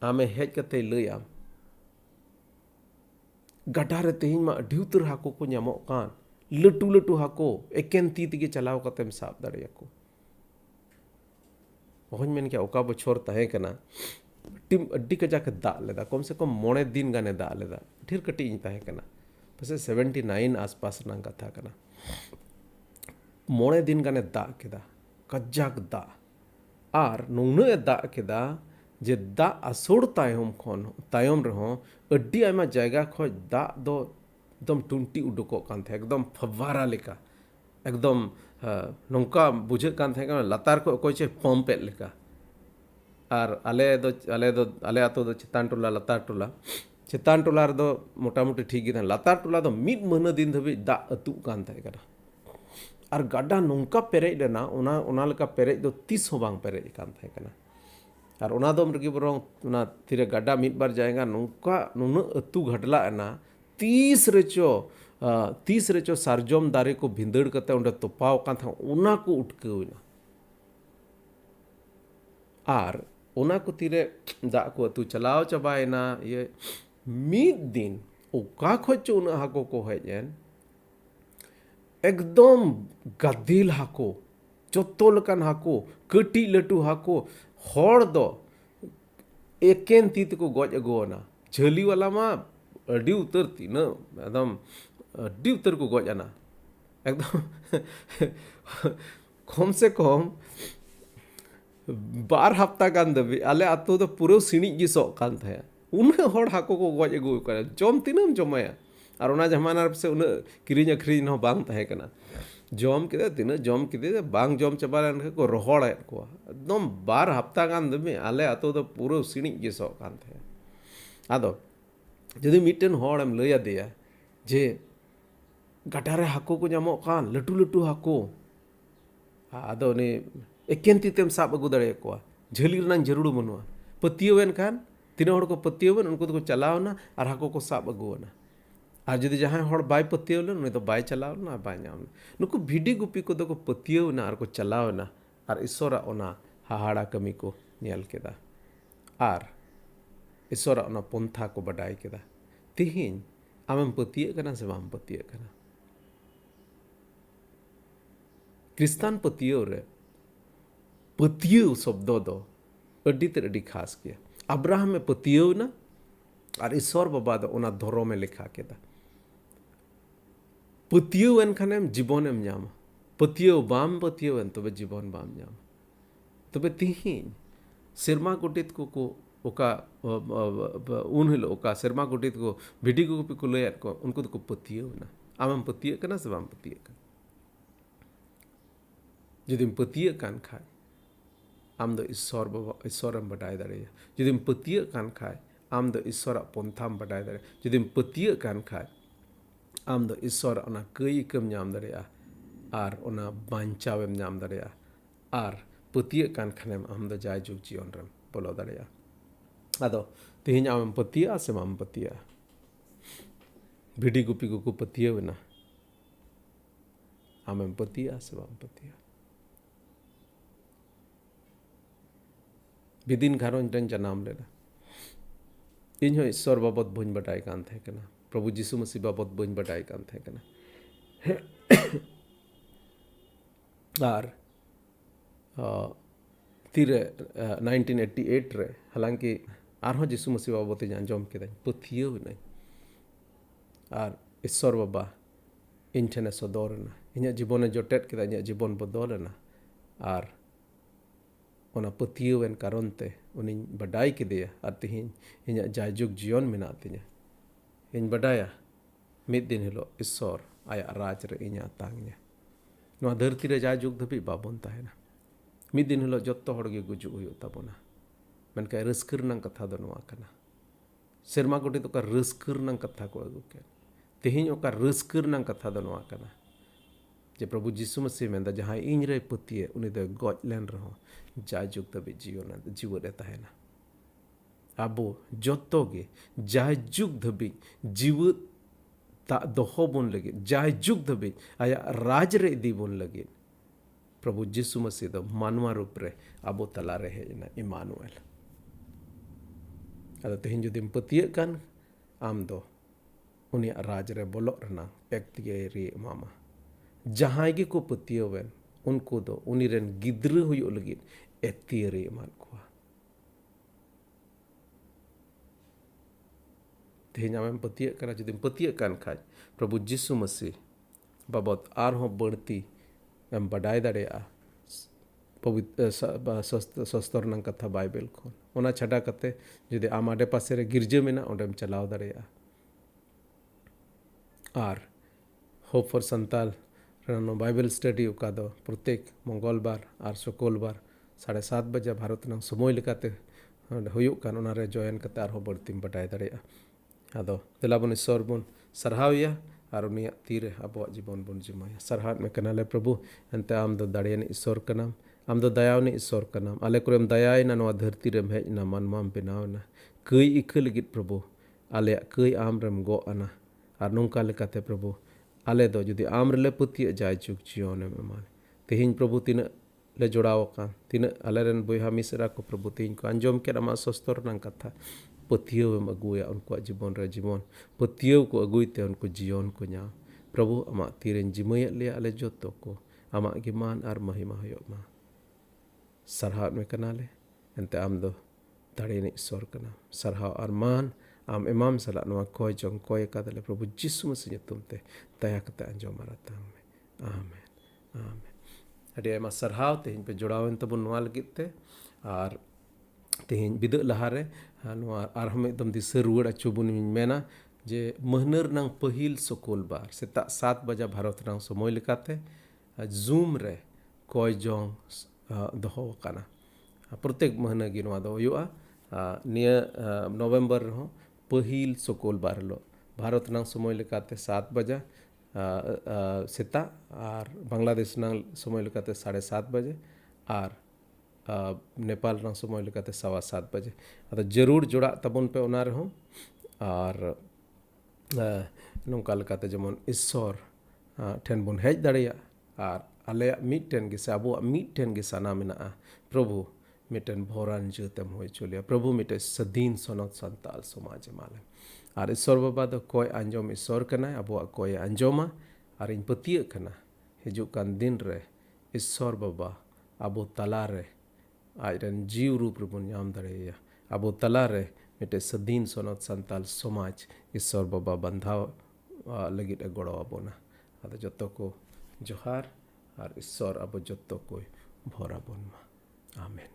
आमे हेज कते लैयाम गटारे तेहिं मा अढि उतर हाको को ᱧᱟᱢᱚᱜ कान लटू लटू हाको एकेन ती तिगे चलाव कतेम साब दाड़ेयाको ओहन मेन क्या ओका बछोर ताहे कना टीम अड्डी कजाक दा लेदा कम से कम 9 दिन गाने दा लेदा ढेर कटी इन ताहे कना पसे 79 आसपास ना कथा कना 9 दिन गाने दा केदा कजाक दा आर नुने दा केदा जे दा असोड़ तायम रहो अड्डी आयमा जायगा खो दा दो एकदम टुंटी उडुको कान थे एकदम फवारा लेका एकदम नौका बुझे कान थे लतार को कोई चे पंपे लेका और आले आतो दो चितान टोला लतार टोला चितान टोला रे दो मोटा मोटी ठीक गी लतार टोला दो मिड महीना दिन धबी दा अतु कान थे कना ᱟᱨ ᱜᱟᱰᱟ ᱱᱚᱝᱠᱟ ᱯᱮᱨᱮᱡ ᱞᱮᱱᱟ ᱚᱱᱟ ᱞᱮᱠᱟ ᱯᱮᱨᱮᱡ ᱫᱚ ᱛᱤᱥ ᱦᱚᱸ ᱵᱟᱝ ᱯᱮᱨᱮᱡ ᱟᱠᱟᱱ ᱛᱟᱦᱮᱸ ᱠᱟᱱᱟ ᱟᱨ ᱚᱱᱟ ᱫᱚᱢ ᱨᱮᱜᱮ ᱵᱚᱨᱚᱝ ᱚᱱᱟ ᱛᱤᱨᱮ ᱜᱟᱰᱟ ᱢᱤᱫ ᱵᱟᱨ ᱡᱟᱭᱜᱟ ᱱᱚᱝᱠᱟ ᱱᱩᱱᱟᱹᱜ ᱟᱹᱛᱩ ᱜᱷᱟᱰᱞᱟᱜ ᱮᱱᱟ ᱛᱤᱥ ᱨᱮᱪᱚ ᱥᱟᱨᱡᱚᱢ ᱫᱟᱨᱮ ᱠᱚ ᱵᱷᱤᱸᱫᱟᱹᱲ ᱠᱟᱛᱮ ᱚᱸᱰᱮ ᱛᱚᱯᱟᱣ ᱟᱠᱟᱱ ᱛᱟᱦᱮᱸ ᱚᱱᱟ ᱠᱚ ᱩᱴᱠᱟᱹᱣ ᱮᱱᱟ ᱟᱨ ᱚᱱᱟ ᱠᱚ ᱛᱤᱨᱮ ᱫᱟᱜ ᱠᱚ ᱟᱹᱛᱩ ᱪᱟᱞᱟᱣ ᱪᱟᱵᱟᱭᱮᱱᱟ ᱢᱤᱫ ᱫᱤᱱ ᱚᱠᱟ ᱠᱷᱚᱡ ᱪᱚ ᱩᱱᱟᱹᱜ ᱦᱟᱹᱠᱩ ᱠᱚ ᱦᱮᱡ ᱮᱱ एकदम गादिल हाको जोतो लेकान हाको कटी लटू हाको हर दो एकेन ती तको गज अगुना झली वाला मा अडी उतर तीना एकदम अडी उतर को गज आना एकदम कम से कम बार हफ्ता गान दबी आले आतो दो पूरा सिणी गी सो कान थे उन्हें हर हाको को गज अगु कर जम तीनम जमाया और ओना जमाना से उन किरिंग अखरीन हो बांग तहे कना जम के तीना जम के बांग जम चबा लेन को रोहड़ को एकदम बार हफ्ता गान दमे आले आतो दो पूरा सिणी गे सो कान थे आदो जदि मिटन हड़म लय आदेया जे गटारे हाको को नामो कान लटू लटू हाको आदो ने एकेन तीतेम साब अगु दड़े को झली रनांग जरूर बनुआ पतियोवेन खान तीना हड़ को पतियोवेन उनको तो चलावना और हाको को साब अगुना और जुदी जहाँ हड़ बाय पतियोलन उनी तो बाय चलावना बाय नाम नुकु भिडी गुपी को को पतियोना और को चलावना और ईश्वरा ओना हाहाड़ा कमी को नेल केदा और ईश्वरा ओना पंथा को बडाय केदा तिहिन आमेम पतिये कना से बाम पतिये कना क्रिस्तान पतियो रे पतियो शब्द दो अड्डी ते अड्डी खास किया अब्राहम में पतियो ना और ईश्वर बाबा दो ओना धरो में लिखा केदा पतियो एन खानेम जीवन एम नाम पतियो बाम पतियो एन तबे जीवन बाम नाम तबे तिहिन सिरमा कुटित को ओका उन हिलो ओका सिरमा कुटित को भिडी को लयत को उनको तो को पतियो ना आमम पतियो कना से बाम पतियो कना जुदिम पतियो कान खाय आम दो ईश्वर बाबा ईश्वरम बडाय दाड़े जुदिम पतियो कान खाय आम दो ईश्वर पंथाम बडाय दाड़े जुदिम पतियो कान खाय आम दो ईश्वर ओना कई कम नाम दाड़ेया और ओना बांचावेम नाम दाड़ेया और पतियो कान खानेम आम दो जाय जुग जीवन रम बोलो दाड़ेया आदो तिहिन आम पतिया से माम पतिया भिडी गुपी को पतियो ना आम पतिया से माम पतिया बिदिन घारों टन जनाम लेना इन हो ईश्वर बाबत बन बटाई कान थे कना प्रभु जीशु मसीह बाबत बन बटाई कान थे कना और तीरे 1988 रे हालांकि आरहों जीशु मसीह बाबत आंजम के पथियो नहीं और ईश्वर बाबा इन ठेने सदरना इन जीवन जोटेट के इन जीवन बदलना और ओना पतियोवेन कारण ते उनी बडाई केदेया और तिहिन इन जायजुग जीवन मेना तिया इन बडाया मिद दिन हिलो ईश्वर आया राज रे इना तांगया नोआ धरती रे जायजुग धबी बाबन ताहेना मिद दिन हिलो जत्तो हड़ गे गुजु हुयो ताबोना मेनका रस्कर रनांग कथा दो नोआ कना सेरमा गोटी तो का रस्कर रनांग कथा को अगु के तिहिन ओका रस्कर रनांग कथा दो नोआ कना जे प्रभु जीशु मसीह मेंदा जहां इन रे पतिये उनी दो गज लेन रहो जायजुग तबे जीवन ताहेना आबो जत्तो गे जायजुग धबी जीवन दोहो बन लगे जायजुग धबी आया राज रे इदी बन लगे प्रभु जीशु मसीह दो मानवा रूप रे आबो तला रे हेजना इमानुएल अदा तेहिन जुदिम पतिये कान आम दो उनी राज रे बोलो रना व्यक्ति रे मामा जहां गे को पतियोवेन उनको दो उनी रेन गिद्र हुयो लगी एतिरे मान को तेहिन आमेम पतिये कना जुदिम पतिये कान खाय प्रभु जीशु मसीह बाबत आरहों बढ़ती एम बडाय दाड़ेया पवित्र सस्तर नंग कथा बाइबल खन ओना छाडा कते जुदि आम आडे पासे रे गिरजा मेना ओंडेम चलाव दाड़ेया और hope for Santal Bible study उका दो प्रत्येक मंगलबार और शुक्रवार 7:30 बजे भारत नंग समय लेकाते हुयुग कान ओनारे जॉइन कते आरो बढ़तीम बडाय दाड़ेया आदो देलाबन ईश्वर बन सरहावया और उनिया तीरे अब जीवन बन जिमाया सरहात में कनाले प्रभु एंते आम दो दाड़ियान ईश्वर कनाम आम दो दयावनी ईश्वर कनाम आले कुरेम दयायना नवा धरती रेम हेजना मानमाम बेनावना कई इक लगित प्रभु आले कई आम रेम गो आना और नौका लेकाते प्रभु आले दो जुदी आम रेले पतिया जाय चुक जीवन में मान तेहिन प्रभु तीन ले जोड़ाव का तीन आलेरन बोहा मिसरा को प्रभु तीन को अंजोम के रमा सस्तर नंग कथा पतियों में अगुया उनको जीवन रे जीवन पतियों को अगुयते उनको जीवन को न्या प्रभु अमा तीरें जिमय ले आले जोतो को अमा गिमान आर महिमा हो मा सरहात में कनाले एंते आम दो दाड़े ने ईश्वर कना सरहाव आर मान आम इमाम सला नवा कोय जों कोय कादले प्रभु जिसु मसीह तुमते दया कते अंजोम मारता में आमेन आमेन अड़ी आयमा सरहाव तेहिन पे जोड़ावन तबन नवा लगिते और तेहिन बिद लहारे आर हम एकदम दिसे रुआड़ अचुबुन मेना जे महनर नंग पहिल सकोल बार सेता 7 बजा भारत नंग समय लेकाते जूम रे कोय जों दोहो काना प्रत्येक महीना गी नवा दो हुआ निया नवंबर हो पहिल सकोल बार लो भारत नंग समय लेकाते 7 बजा सेता और बांग्लादेश नंग समय लेकाते 7:30 बजे और नेपाल रंग समय लेकाते 7:15 बजे अदा जरूर जोड़ा तबन पे ओना रहो और नौका लेकाते जमन ईश्वर ठेन बन हेज दाड़िया और आले मिटन गे से अबो मिटन गे साना मेना प्रभु मिटन भोरान जतम होय चलिया प्रभु मिटे सदीन सनत संताल समाज माले और ईश्वर बाबा दो कोय अंजोम ईश्वर कना अबो कोय अंजोमा और इन पतिय कना हिजुकान दिन रे ईश्वर बाबा अबो तला रे आयरन जीव रूप रुबन नाम दड़ेया अबो तला रे मिटे सदीन सनत संताल समाज ईश्वर बाबा बंधाव लगित गड़ो अबोना अद जतो को जोहार और ईश्वर अबो जतो को भोरा बोनमा आमेन।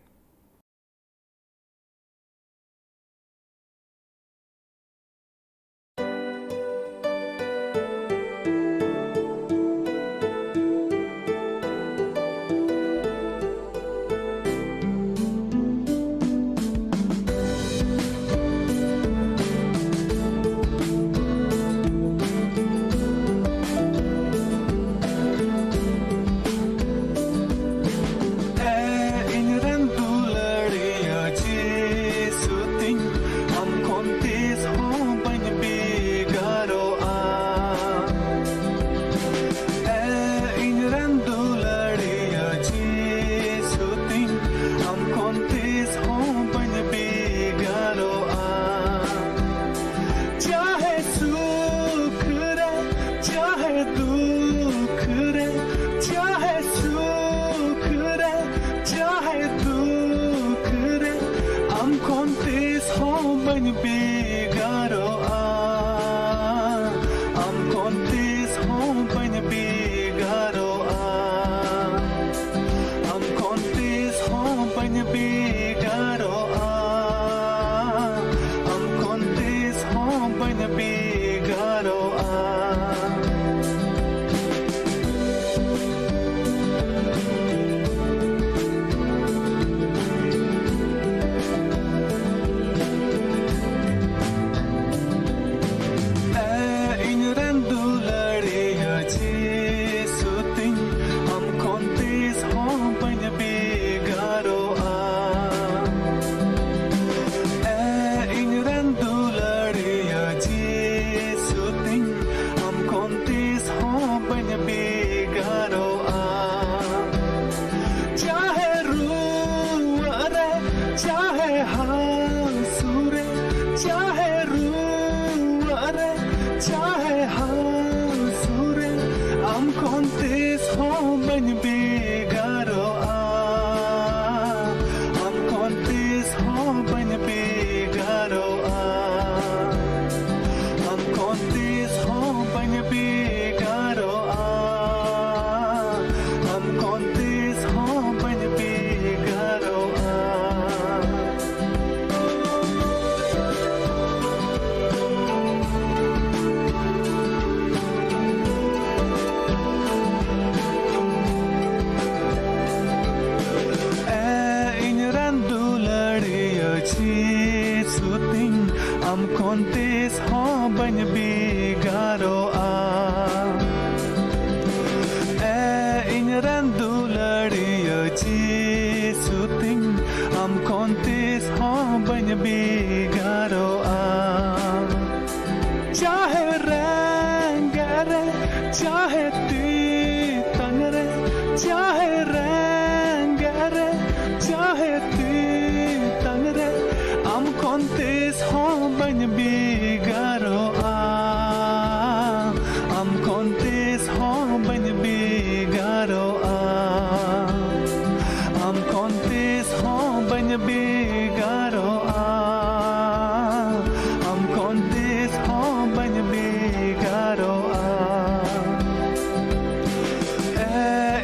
Randularia Jesuting Am Contes Hombanya Bigaro Chahe Rangare Chahe Titangare Chahe Rangare Chahe Titangare Am Contes Hombanya Bigaro Am Contes Hombanya Bigaro Am Contes Hombanya Bigaro Am Contes Hombanya Bigaro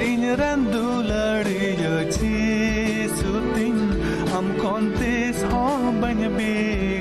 In Randularia Jesuting Am Contes Hombanya Bigaro